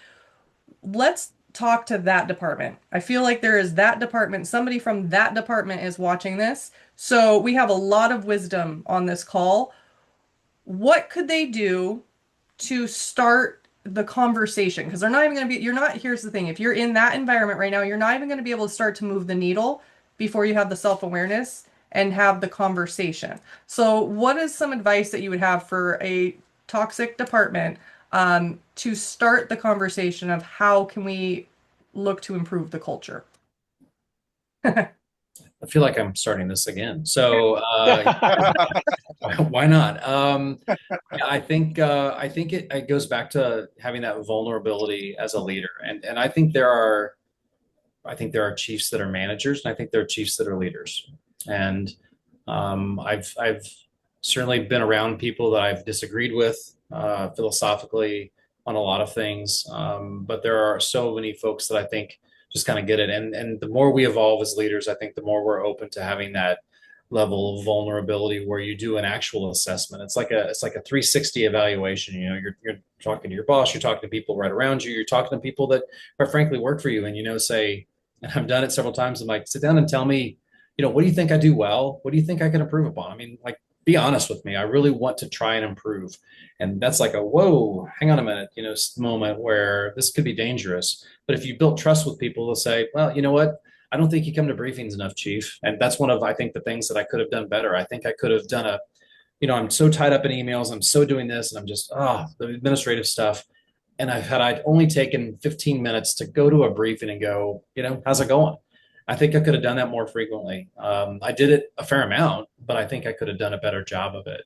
Let's talk to that department. I feel like there is that department. Somebody from that department is watching this. So we have a lot of wisdom on this call. What could they do to start the conversation? Because they're not even going to be, here's the thing, if you're in that environment right now, you're not even going to be able to start to move the needle before you have the self-awareness and have the conversation. So what is some advice that you would have for a toxic department to start the conversation of how can we look to improve the culture? I feel like I'm starting this again. So why not? I think it goes back to having that vulnerability as a leader, and I think there are chiefs that are managers, and I think there are chiefs that are leaders. And I've certainly been around people that I've disagreed with philosophically on a lot of things, but there are so many folks that I think just kind of get it. And the more we evolve as leaders, I think the more we're open to having that level of vulnerability where you do an actual assessment. It's like a 360 evaluation. You're talking to your boss, you're talking to people right around you, you're talking to people that quite frankly work for you, and say, and I've done it several times, I'm like, sit down and tell me, what do you think I do well? What do you think I can improve upon? I mean, like, be honest with me. I really want to try and improve. And that's like a, whoa, hang on a minute, moment where this could be dangerous. But if you build trust with people, they'll say, well, you know what? I don't think you come to briefings enough, Chief. And that's one of, I think, the things that I could have done better. I think I could have done I'm so tied up in emails. I'm so doing this, and I'm just, the administrative stuff. And I'd only taken 15 minutes to go to a briefing and go, how's it going? I think I could have done that more frequently. I did it a fair amount, but I think I could have done a better job of it.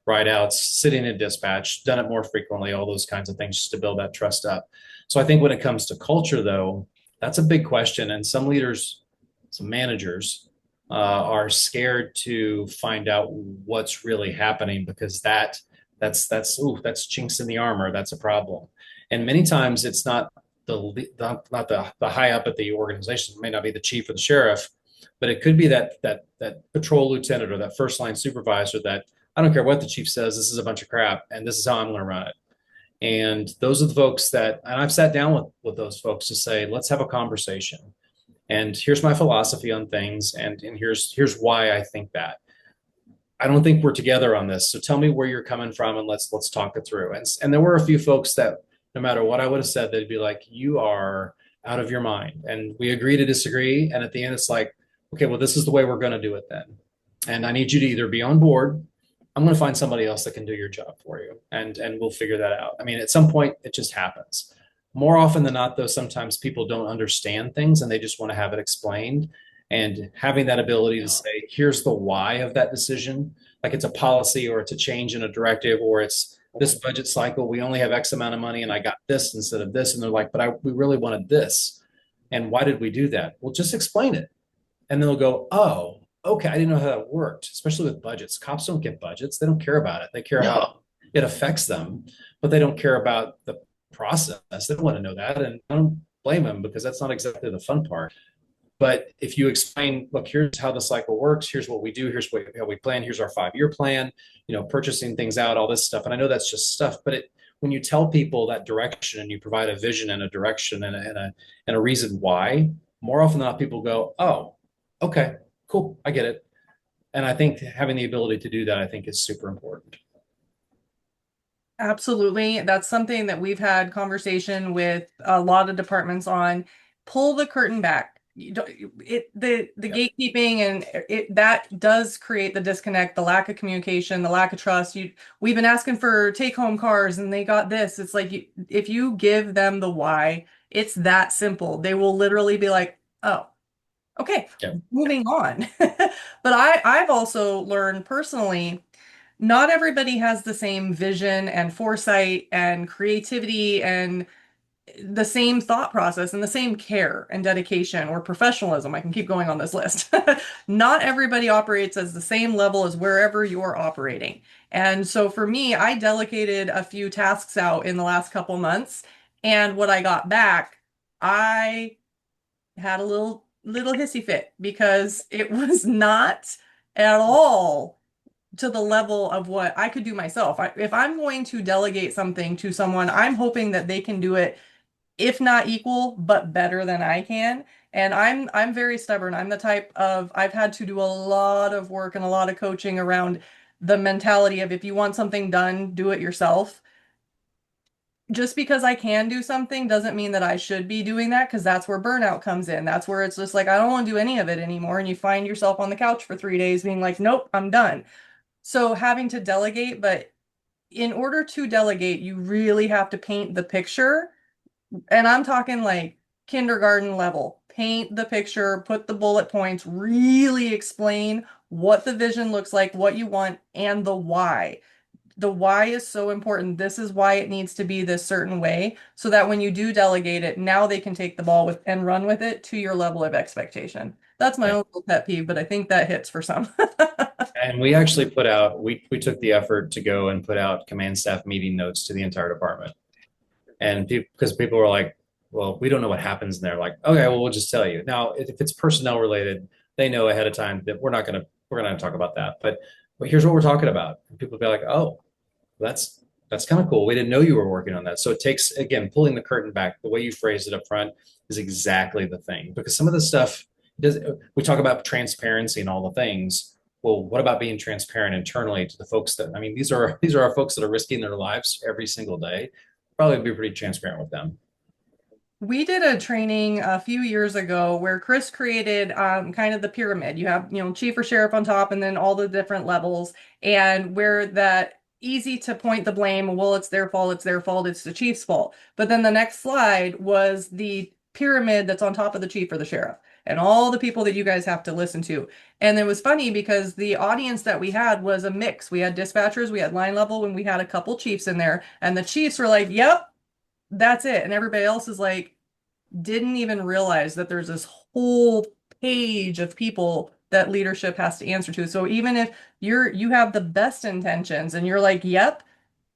Write outs, sitting in dispatch, done it more frequently, all those kinds of things just to build that trust up. So I think when it comes to culture, though, that's a big question. And some leaders, some managers are scared to find out what's really happening, because that's chinks in the armor. That's a problem. And many times it's not not the high up at the organization. It may not be the chief or the sheriff, but it could be that patrol lieutenant or that first line supervisor that I don't care what the chief says, this is a bunch of crap and this is how I'm going to run it. And those are the folks that, and I've sat down with those folks to say, let's have a conversation. And here's my philosophy on things, and here's why I think that. I don't think we're together on this. So tell me where you're coming from, and let's talk it through. And there were a few folks that no matter what I would have said, they'd be like, "You are out of your mind," and we agree to disagree. And at the end, it's like, okay, well, this is the way we're going to do it then. And I need you to either be on board. I'm going to find somebody else that can do your job for you, and we'll figure that out. I mean, at some point, it just happens. More often than not, though, sometimes people don't understand things and they just want to have it explained. And having that ability to say, here's the why of that decision, like it's a policy or it's a change in a directive or it's this budget cycle, we only have X amount of money and I got this instead of this. And they're like, we really wanted this. And why did we do that? Well, just explain it. And then they'll go, oh, okay, I didn't know how that worked, especially with budgets. Cops don't get budgets. They don't care about it. They care how it affects them, but they don't care about the process. They don't want to know that. And I don't blame them because that's not exactly the fun part. But if you explain, look, here's how the cycle works. Here's what we do. Here's how we plan. Here's our 5-year plan, purchasing things out, all this stuff. And I know that's just stuff, but when you tell people that direction and you provide a vision and a direction and a reason why, more often than not, people go, oh, okay, cool. I get it. And I think having the ability to do that, I think is super important. Absolutely. That's something that we've had conversation with a lot of departments on. Pull the curtain back. The gatekeeping and that does create the disconnect, the lack of communication, the lack of trust. We've been asking for take-home cars and they got this. It's like if you give them the why, it's that simple. They will literally be like, oh, okay, moving on. But I've also learned personally, not everybody has the same vision and foresight and creativity and the same thought process and the same care and dedication or professionalism. I can keep going on this list. Not everybody operates as the same level as wherever you're operating. And so for me, I delegated a few tasks out in the last couple months. And what I got back, I had a little hissy fit because it was not at all to the level of what I could do myself. If I'm going to delegate something to someone, I'm hoping that they can do it if not equal, but better than I can. And I'm very stubborn. I'm the type of I've had to do a lot of work and a lot of coaching around the mentality of if you want something done, do it yourself. Just because I can do something doesn't mean that I should be doing that because that's where burnout comes in. That's where it's just like I don't want to do any of it anymore. And you find yourself on the couch for 3 days being like, nope, I'm done. So having to delegate, but in order to delegate, you really have to paint the picture, and I'm talking like kindergarten level. Paint the picture, put the bullet points, really explain what the vision looks like, what you want, and the why. The why is so important. This is why it needs to be this certain way, so that when you do delegate it, now they can take the ball with and run with it to your level of expectation. That's my own little pet peeve, but I think that hits for some. And we actually put out, we took the effort to go and put out command staff meeting notes to the entire department. And because people were like, well, we don't know what happens in there. Like, okay, well, we'll just tell you. Now, if it's personnel related, they know ahead of time that we're gonna talk about that. But here's what we're talking about. And people will be like, oh, that's kind of cool. We didn't know you were working on that. So it takes, again, pulling the curtain back. The way you phrased it up front is exactly the thing. Because some of the stuff we talk about transparency and all the things. Well, what about being transparent internally to the folks that, I mean, these are our folks that are risking their lives every single day. Probably be pretty transparent with them. We did a training a few years ago where Chris created kind of the pyramid. You have, chief or sheriff on top and then all the different levels, and where that easy to point the blame, well, it's their fault, it's the chief's fault. But then the next slide was the pyramid that's on top of the chief or the sheriff and all the people that you guys have to listen to. And it was funny because the audience that we had was a mix. We had dispatchers, we had line level, and we had a couple chiefs in there. And the chiefs were like, yep, that's it. And everybody else is like, didn't even realize that there's this whole page of people that leadership has to answer to. So even if you have the best intentions and you're like, yep,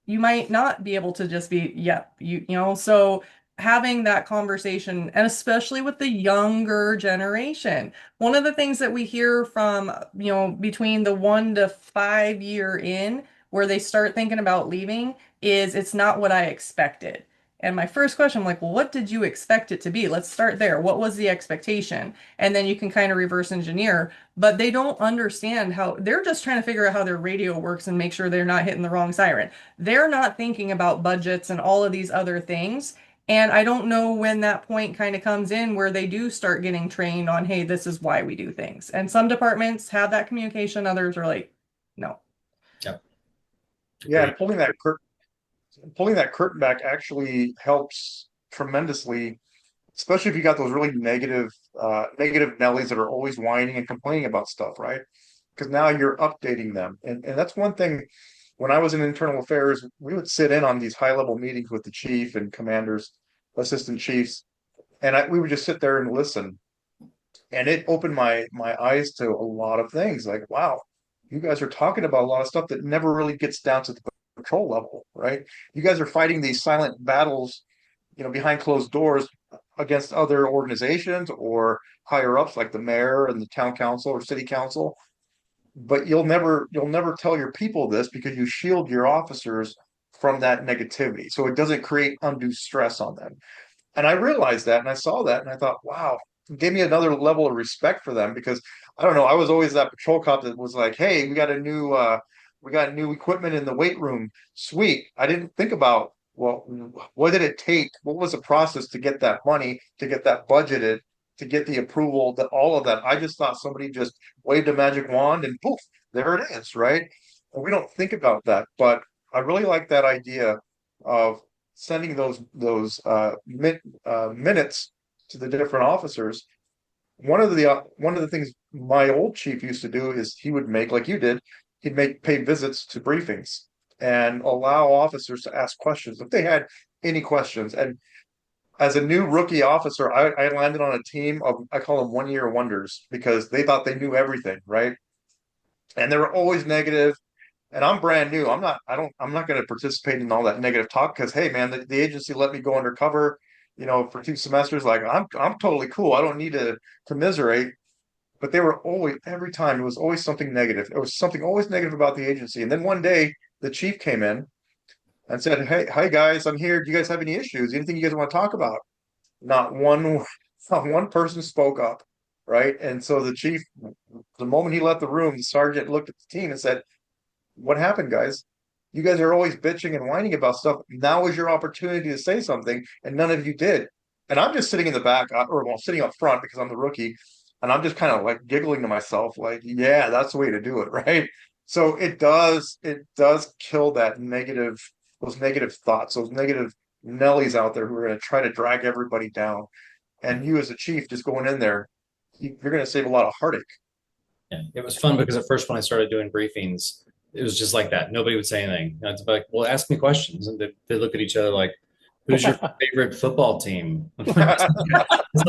you might not be able to just be, yep, you know, so having that conversation, and especially with the younger generation, one of the things that we hear from, you know, between the 1 to 5 year in, where they start thinking about leaving, is it's not what I expected. And my first question, I'm like, well, what did you expect it to be? Let's start there. What was the expectation? And then you can kind of reverse engineer, but they don't understand how they're just trying to figure out how their radio works and make sure they're not hitting the wrong siren. They're not thinking about budgets and all of these other things. And I don't know when that point kind of comes in where they do start getting trained on, hey, this is why we do things. And some departments have that communication, others are like, no. Yep. Yeah, Agreed. and pulling that curtain back actually helps tremendously, especially if you got those really negative Nellies that are always whining and complaining about stuff, right? Because now you're updating them. And that's one thing. When I was in internal affairs, we would sit in on these high level meetings with the chief and commanders, assistant chiefs, and we would just sit there and listen. And it opened my eyes to a lot of things. Like, wow, you guys are talking about a lot of stuff that never really gets down to the patrol level, right? You guys are fighting these silent battles, behind closed doors against other organizations or higher ups like the mayor and the town council or city council. But you'll never tell your people this because you shield your officers from that negativity. So it doesn't create undue stress on them. And I realized that and I saw that and I thought, wow, it gave me another level of respect for them because I don't know, I was always that patrol cop that was like, hey, we got new equipment in the weight room. Sweet. I didn't think about, well, what did it take? What was the process to get that money, to get that budgeted, to get the approval, that all of that. I just thought somebody just waved a magic wand and poof, there it is, right? And we don't think about that, but I really like that idea of sending those minutes to the different officers. One of the things my old chief used to do is he would make like you did. He'd make pay visits to briefings and allow officers to ask questions if they had any questions. And as a new rookie officer, I landed on a team of I call them 1 year wonders because they thought they knew everything, right? And they were always negative and I'm brand new. I'm not going to participate in all that negative talk because, hey, man, the agency let me go undercover, for 2 semesters. Like I'm totally cool. I don't need to commiserate. But they were always, every time, it was always something negative. It was something always negative about the agency. And then one day, the chief came in and said, hey, hi guys, I'm here. Do you guys have any issues? Anything you guys want to talk about? Not one, not one person spoke up, right? And so the chief, the moment he left the room, the sergeant looked at the team and said, what happened, guys? You guys are always bitching and whining about stuff. Now is your opportunity to say something, and none of you did. And I'm just sitting in the back, or well, sitting up front because I'm the rookie, and I'm just kind of like giggling to myself, like, yeah, that's the way to do it, right? So it does kill those negative thoughts, those negative Nellies out there who are going to try to drag everybody down. And you as a chief, just going in there, you're going to save a lot of heartache. Yeah, it was fun because at first when I started doing briefings, it was just like that. Nobody would say anything. It's like, well, ask me questions. And they look at each other like, who's your favorite football team? It's not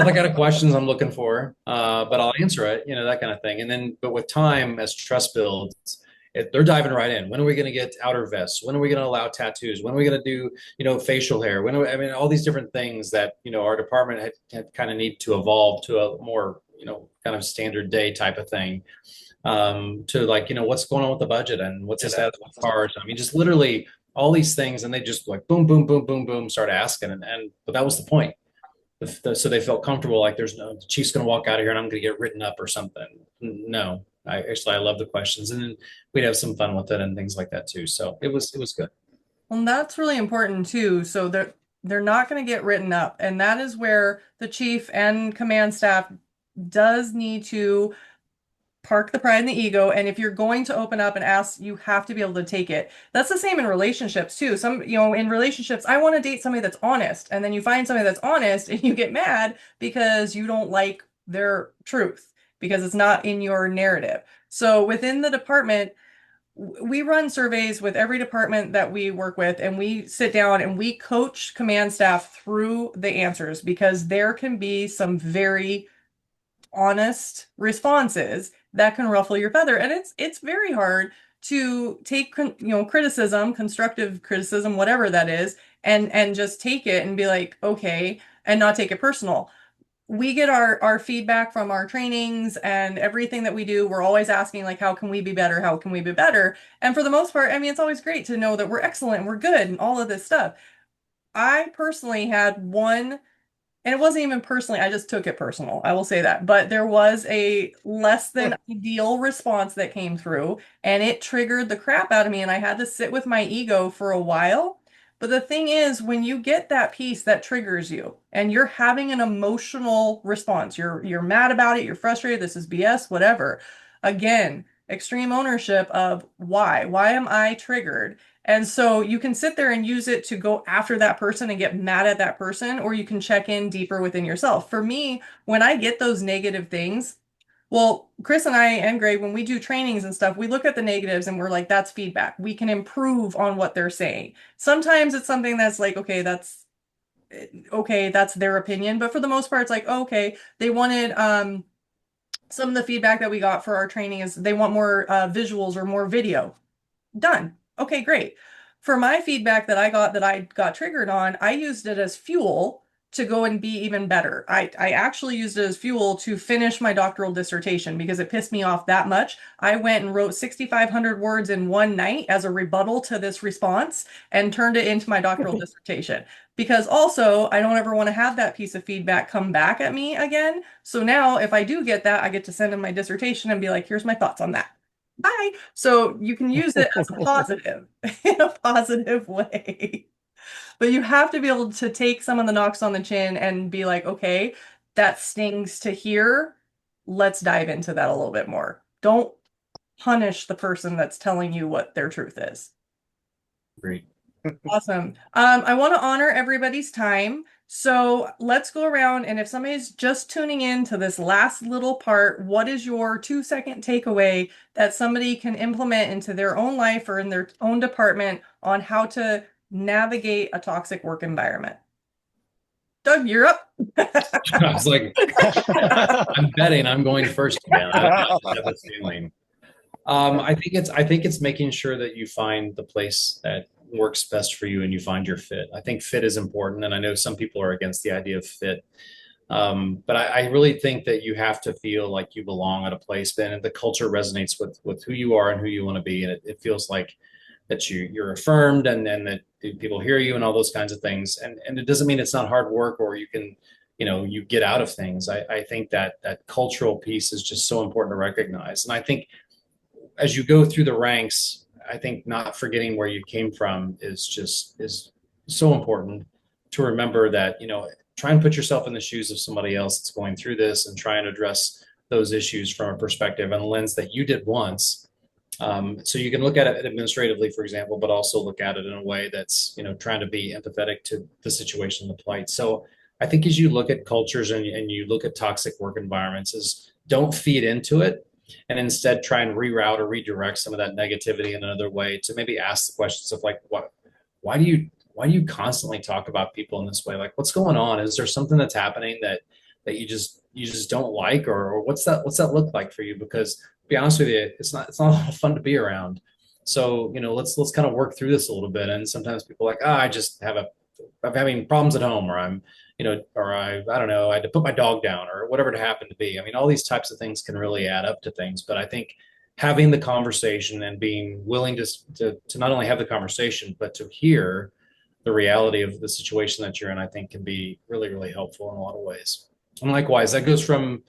the kind of questions I'm looking for, but I'll answer it, that kind of thing. And then, but with time, as trust builds, they're diving right in. When are we going to get outer vests? When are we going to allow tattoos? When are we going to do, facial hair? All these different things that, our department had kind of need to evolve to a more, kind of standard day type of thing. To like, what's going on with the budget and what's the status of cars? I mean, just literally all these things, and they just like boom, boom, boom, boom, boom, start asking, but that was the point. So they felt comfortable, like there's no the chief's going to walk out of here and I'm going to get written up or something. No, I love the questions, and then we'd have some fun with it and things like that too. So it was good. Well, that's really important too. So they're not going to get written up, and that is where the chief and command staff does need to park the pride and the ego. And if you're going to open up and ask, you have to be able to take it. That's the same in relationships too. In relationships, I want to date somebody that's honest. And then you find somebody that's honest and you get mad because you don't like their truth because it's not in your narrative. So within the department, we run surveys with every department that we work with, and we sit down and we coach command staff through the answers because there can be some very honest responses that can ruffle your feather. And it's very hard to take, criticism, constructive criticism, whatever that is, and just take it and be like, okay, and not take it personal. We get our feedback from our trainings and everything that we do. We're always asking, like, how can we be better? How can we be better? And for the most part, I mean, it's always great to know that we're excellent, we're good, and all of this stuff. I personally had one, and it wasn't even personally, I just took it personal. I will say that. But there was a less than ideal response that came through, and it triggered the crap out of me, and I had to sit with my ego for a while. But the thing is, when you get that piece that triggers you and you're having an emotional response, you're mad about it, you're frustrated, this is BS, whatever. Again, extreme ownership of why. Why am I triggered? And so you can sit there and use it to go after that person and get mad at that person, or you can check in deeper within yourself. For me, when I get those negative things, well, Chris and I and Greg, when we do trainings and stuff, we look at the negatives and we're like, that's feedback. We can improve on what they're saying. Sometimes it's something that's like, okay, that's their opinion. But for the most part, it's like, okay, they wanted some of the feedback that we got for our training is they want more visuals or more video. Done. Okay, great. For my feedback that I got triggered on, I used it as fuel to go and be even better. I actually used it as fuel to finish my doctoral dissertation because it pissed me off that much. I went and wrote 6,500 words in one night as a rebuttal to this response and turned it into my doctoral dissertation. Because also, I don't ever want to have that piece of feedback come back at me again. So now, if I do get that, I get to send in my dissertation and be like, here's my thoughts on that. Bye. So you can use it as a positive in a positive way. But you have to be able to take some of the knocks on the chin and be like, okay, that stings to hear. Let's dive into that a little bit more. Don't punish the person that's telling you what their truth is. Great. Awesome. I want to honor everybody's time. So let's go around, and if somebody's just tuning in to this last little part, what is your 2-second takeaway that somebody can implement into their own life or in their own department on how to navigate a toxic work environment? Doug, you're up. I was like, I'm betting I'm going first again. I have a feeling. I think it's making sure that you find the place that works best for you and you find your fit. I think fit is important, and I know some people are against the idea of fit. But I really think that you have to feel like you belong at a place, and the culture resonates with who you are and who you want to be, and it feels like that you're affirmed and that people hear you and all those kinds of things. And it doesn't mean it's not hard work or you can, you get out of things. I think that cultural piece is just so important to recognize. And I think as you go through the ranks, I think not forgetting where you came from is so important to remember that, try and put yourself in the shoes of somebody else that's going through this and try and address those issues from a perspective and a lens that you did once. So you can look at it administratively, for example, but also look at it in a way that's, trying to be empathetic to the situation, the plight. So I think as you look at cultures and you look at toxic work environments, is don't feed into it and instead try and reroute or redirect some of that negativity in another way to maybe ask the questions of like, why do you constantly talk about people in this way? Like, what's going on? Is there something that's happening that you just don't like, or what's that look like for you? Because to be honest with you, it's not a lot of fun to be around. So, let's kind of work through this a little bit. And sometimes people are like, I'm having problems at home, or I'm, or I don't know, I had to put my dog down or whatever it happened to be. I mean, all these types of things can really add up to things. But I think having the conversation and being willing to not only have the conversation, but to hear the reality of the situation that you're in, I think can be really, really helpful in a lot of ways. And likewise, that goes from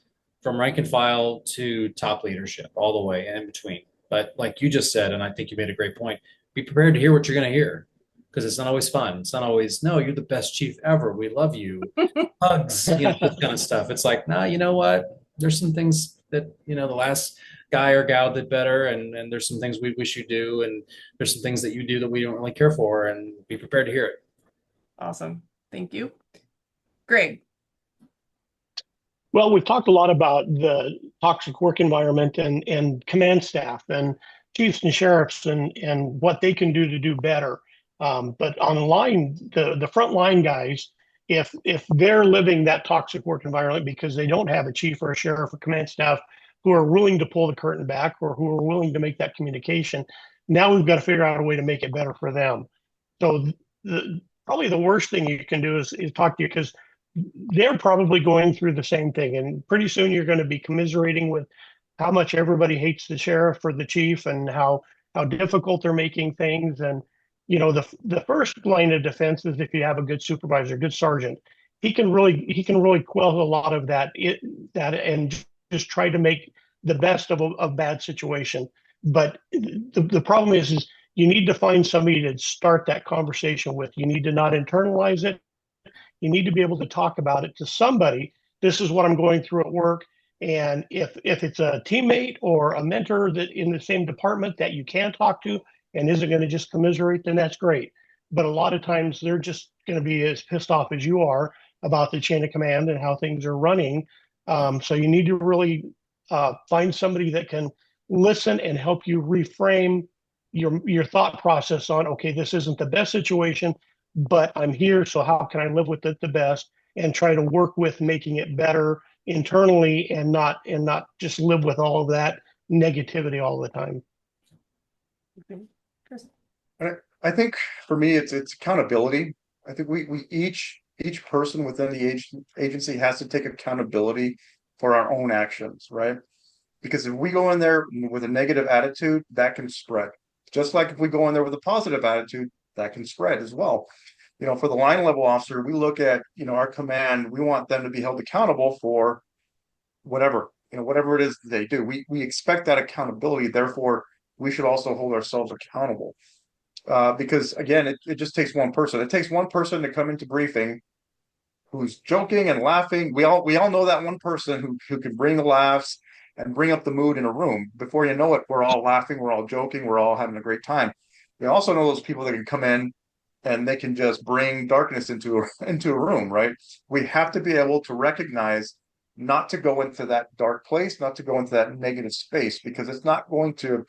rank and file to top leadership, all the way and in between. But like you just said, and I think you made a great point, be prepared to hear what you're going to hear, because it's not always fun. It's not always, no, you're the best chief ever. We love you. Hugs, this kind of stuff. It's like, nah, you know what? There's some things that, the last guy or gal did better, and there's some things we wish you do, and there's some things that you do that we don't really care for, and be prepared to hear it. Awesome. Thank you. Greg. Well, we've talked a lot about the toxic work environment and command staff and chiefs and sheriffs and what they can do to do better. But on the line, the frontline guys, if they're living that toxic work environment because they don't have a chief or a sheriff or command staff who are willing to pull the curtain back or who are willing to make that communication. Now we've got to figure out a way to make it better for them. So probably the worst thing you can do is talk to you, because they're probably going through the same thing. And pretty soon you're going to be commiserating with how much everybody hates the sheriff or the chief, and how difficult they're making things. And the first line of defense is if you have a good supervisor, good sergeant, he can really quell a lot of that and just try to make the best of a bad situation. But the problem is you need to find somebody to start that conversation with. You need to not internalize it. You need to be able to talk about it to somebody. This is what I'm going through at work. And if it's a teammate or a mentor that in the same department that you can talk to and isn't going to just commiserate, then that's great. But a lot of times they're just going to be as pissed off as you are about the chain of command and how things are running. So you need to really find somebody that can listen and help you reframe your thought process on, okay, this isn't the best situation, but I'm here, so how can I live with it the best, and try to work with making it better internally, and not just live with all of that negativity all the time. I think for me, it's accountability. I think we each person within the agency has to take accountability for our own actions, right? Because if we go in there with a negative attitude, that can spread. Just like if we go in there with a positive attitude, that can spread as well. For the line level officer, we look at, our command, we want them to be held accountable for whatever it is that they do. We expect that accountability. Therefore, we should also hold ourselves accountable. Because again, it just takes one person. It takes one person to come into briefing who's joking and laughing. We all know that one person who can bring the laughs and bring up the mood in a room. Before you know it, we're all laughing, we're all joking, we're all having a great time. We also know those people that can come in and they can just bring darkness into a room, right? We have to be able to recognize not to go into that dark place, not to go into that negative space, because it's not going to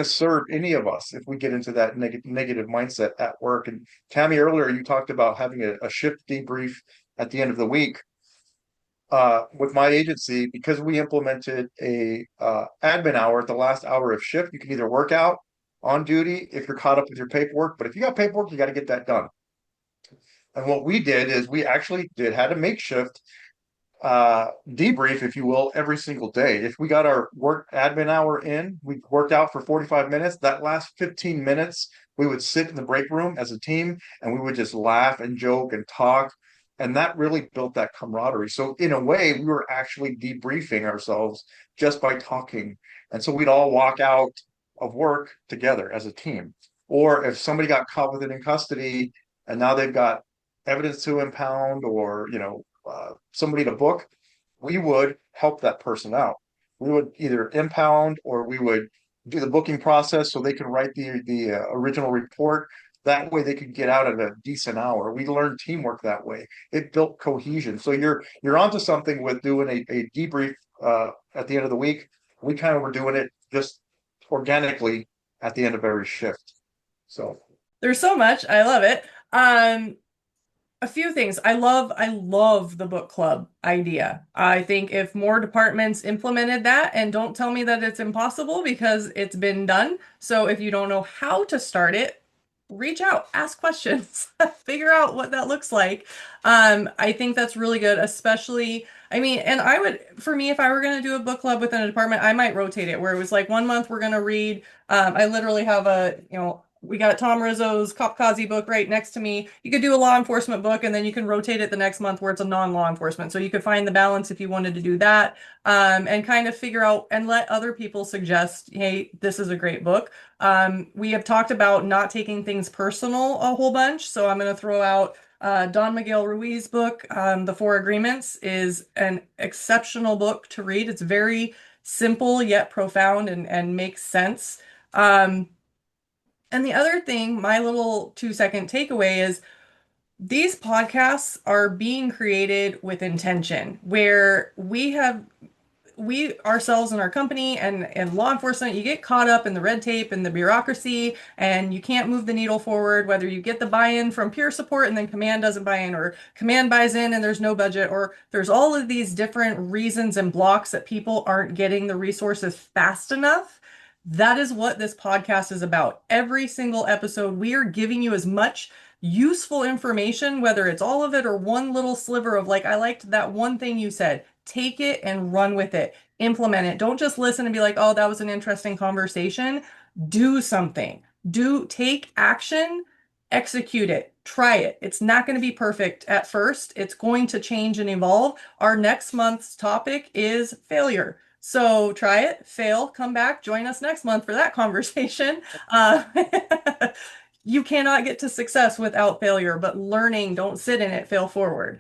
serve any of us if we get into that negative mindset at work. And Tami, earlier you talked about having a shift debrief at the end of the week. With my agency, because we implemented a admin hour at the last hour of shift, you can either work out on duty if you're caught up with your paperwork, but if you got paperwork, you got to get that done. And what we did is we actually had a makeshift debrief, if you will, every single day. If we got our work admin hour in, we worked out for 45 minutes. That last 15 minutes, we would sit in the break room as a team and we would just laugh and joke and talk. And that really built that camaraderie. So in a way, we were actually debriefing ourselves just by talking. And so we'd all walk out of work together as a team. Or if somebody got caught with it in custody and now they've got evidence to impound, or somebody to book, we would help that person out. We would either impound or we would do the booking process so they could write the original report. That way they could get out at a decent hour. We learned teamwork that way. It built cohesion. So you're onto something with doing a debrief at the end of the week. We kind of were doing it just organically at the end of every shift. So there's so much. I love it. A few things. I love the book club idea. I think if more departments implemented that, and don't tell me that it's impossible, because it's been done. So if you don't know how to start it, reach out, ask questions, figure out what that looks like. I think that's really good, especially, and for me, if I were going to do a book club within a department, I might rotate it where it was like 1 month we're going to read. I literally have we got Tom Rizzo's Cop Kazi book right next to me. You could do a law enforcement book, and then you can rotate it the next month where it's a non-law enforcement. So you could find the balance if you wanted to do that, and kind of figure out and let other people suggest, hey, this is a great book. We have talked about not taking things personal a whole bunch. So I'm going to throw out Don Miguel Ruiz's book, The Four Agreements, is an exceptional book to read. It's very simple yet profound and makes sense. And the other thing, my little 2-second takeaway is these podcasts are being created with intention, where we have we ourselves in our company and law enforcement, you get caught up in the red tape and the bureaucracy, and you can't move the needle forward, whether you get the buy-in from peer support and then command doesn't buy in, or command buys in and there's no budget, or there's all of these different reasons and blocks that people aren't getting the resources fast enough. That is what this podcast is about. Every single episode, we are giving you as much useful information, whether it's all of it or one little sliver of like, I liked that one thing you said. Take it and run with it. Implement it. Don't just listen and be like, oh, that was an interesting conversation. Do something. Take action, execute it, try it. It's not going to be perfect at first. It's going to change and evolve. Our next month's topic is failure. So try it, fail, come back, join us next month for that conversation. Uh, you cannot get to success without failure, but learning, don't sit in it, fail forward.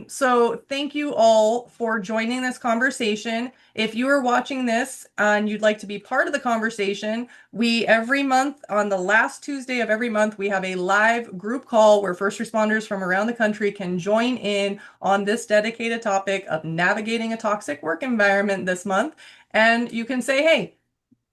So thank you all for joining this conversation. If you are watching this and you'd like to be part of the conversation, every month on the last Tuesday of every month, we have a live group call where first responders from around the country can join in on this dedicated topic of navigating a toxic work environment this month. And you can say, hey,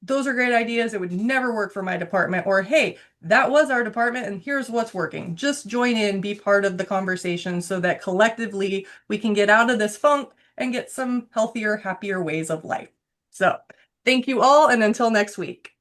those are great ideas. It would never work for my department. Or, hey, that was our department and here's what's working. Just join in, be part of the conversation so that collectively we can get out of this funk and get some healthier, happier ways of life. So thank you all. And until next week.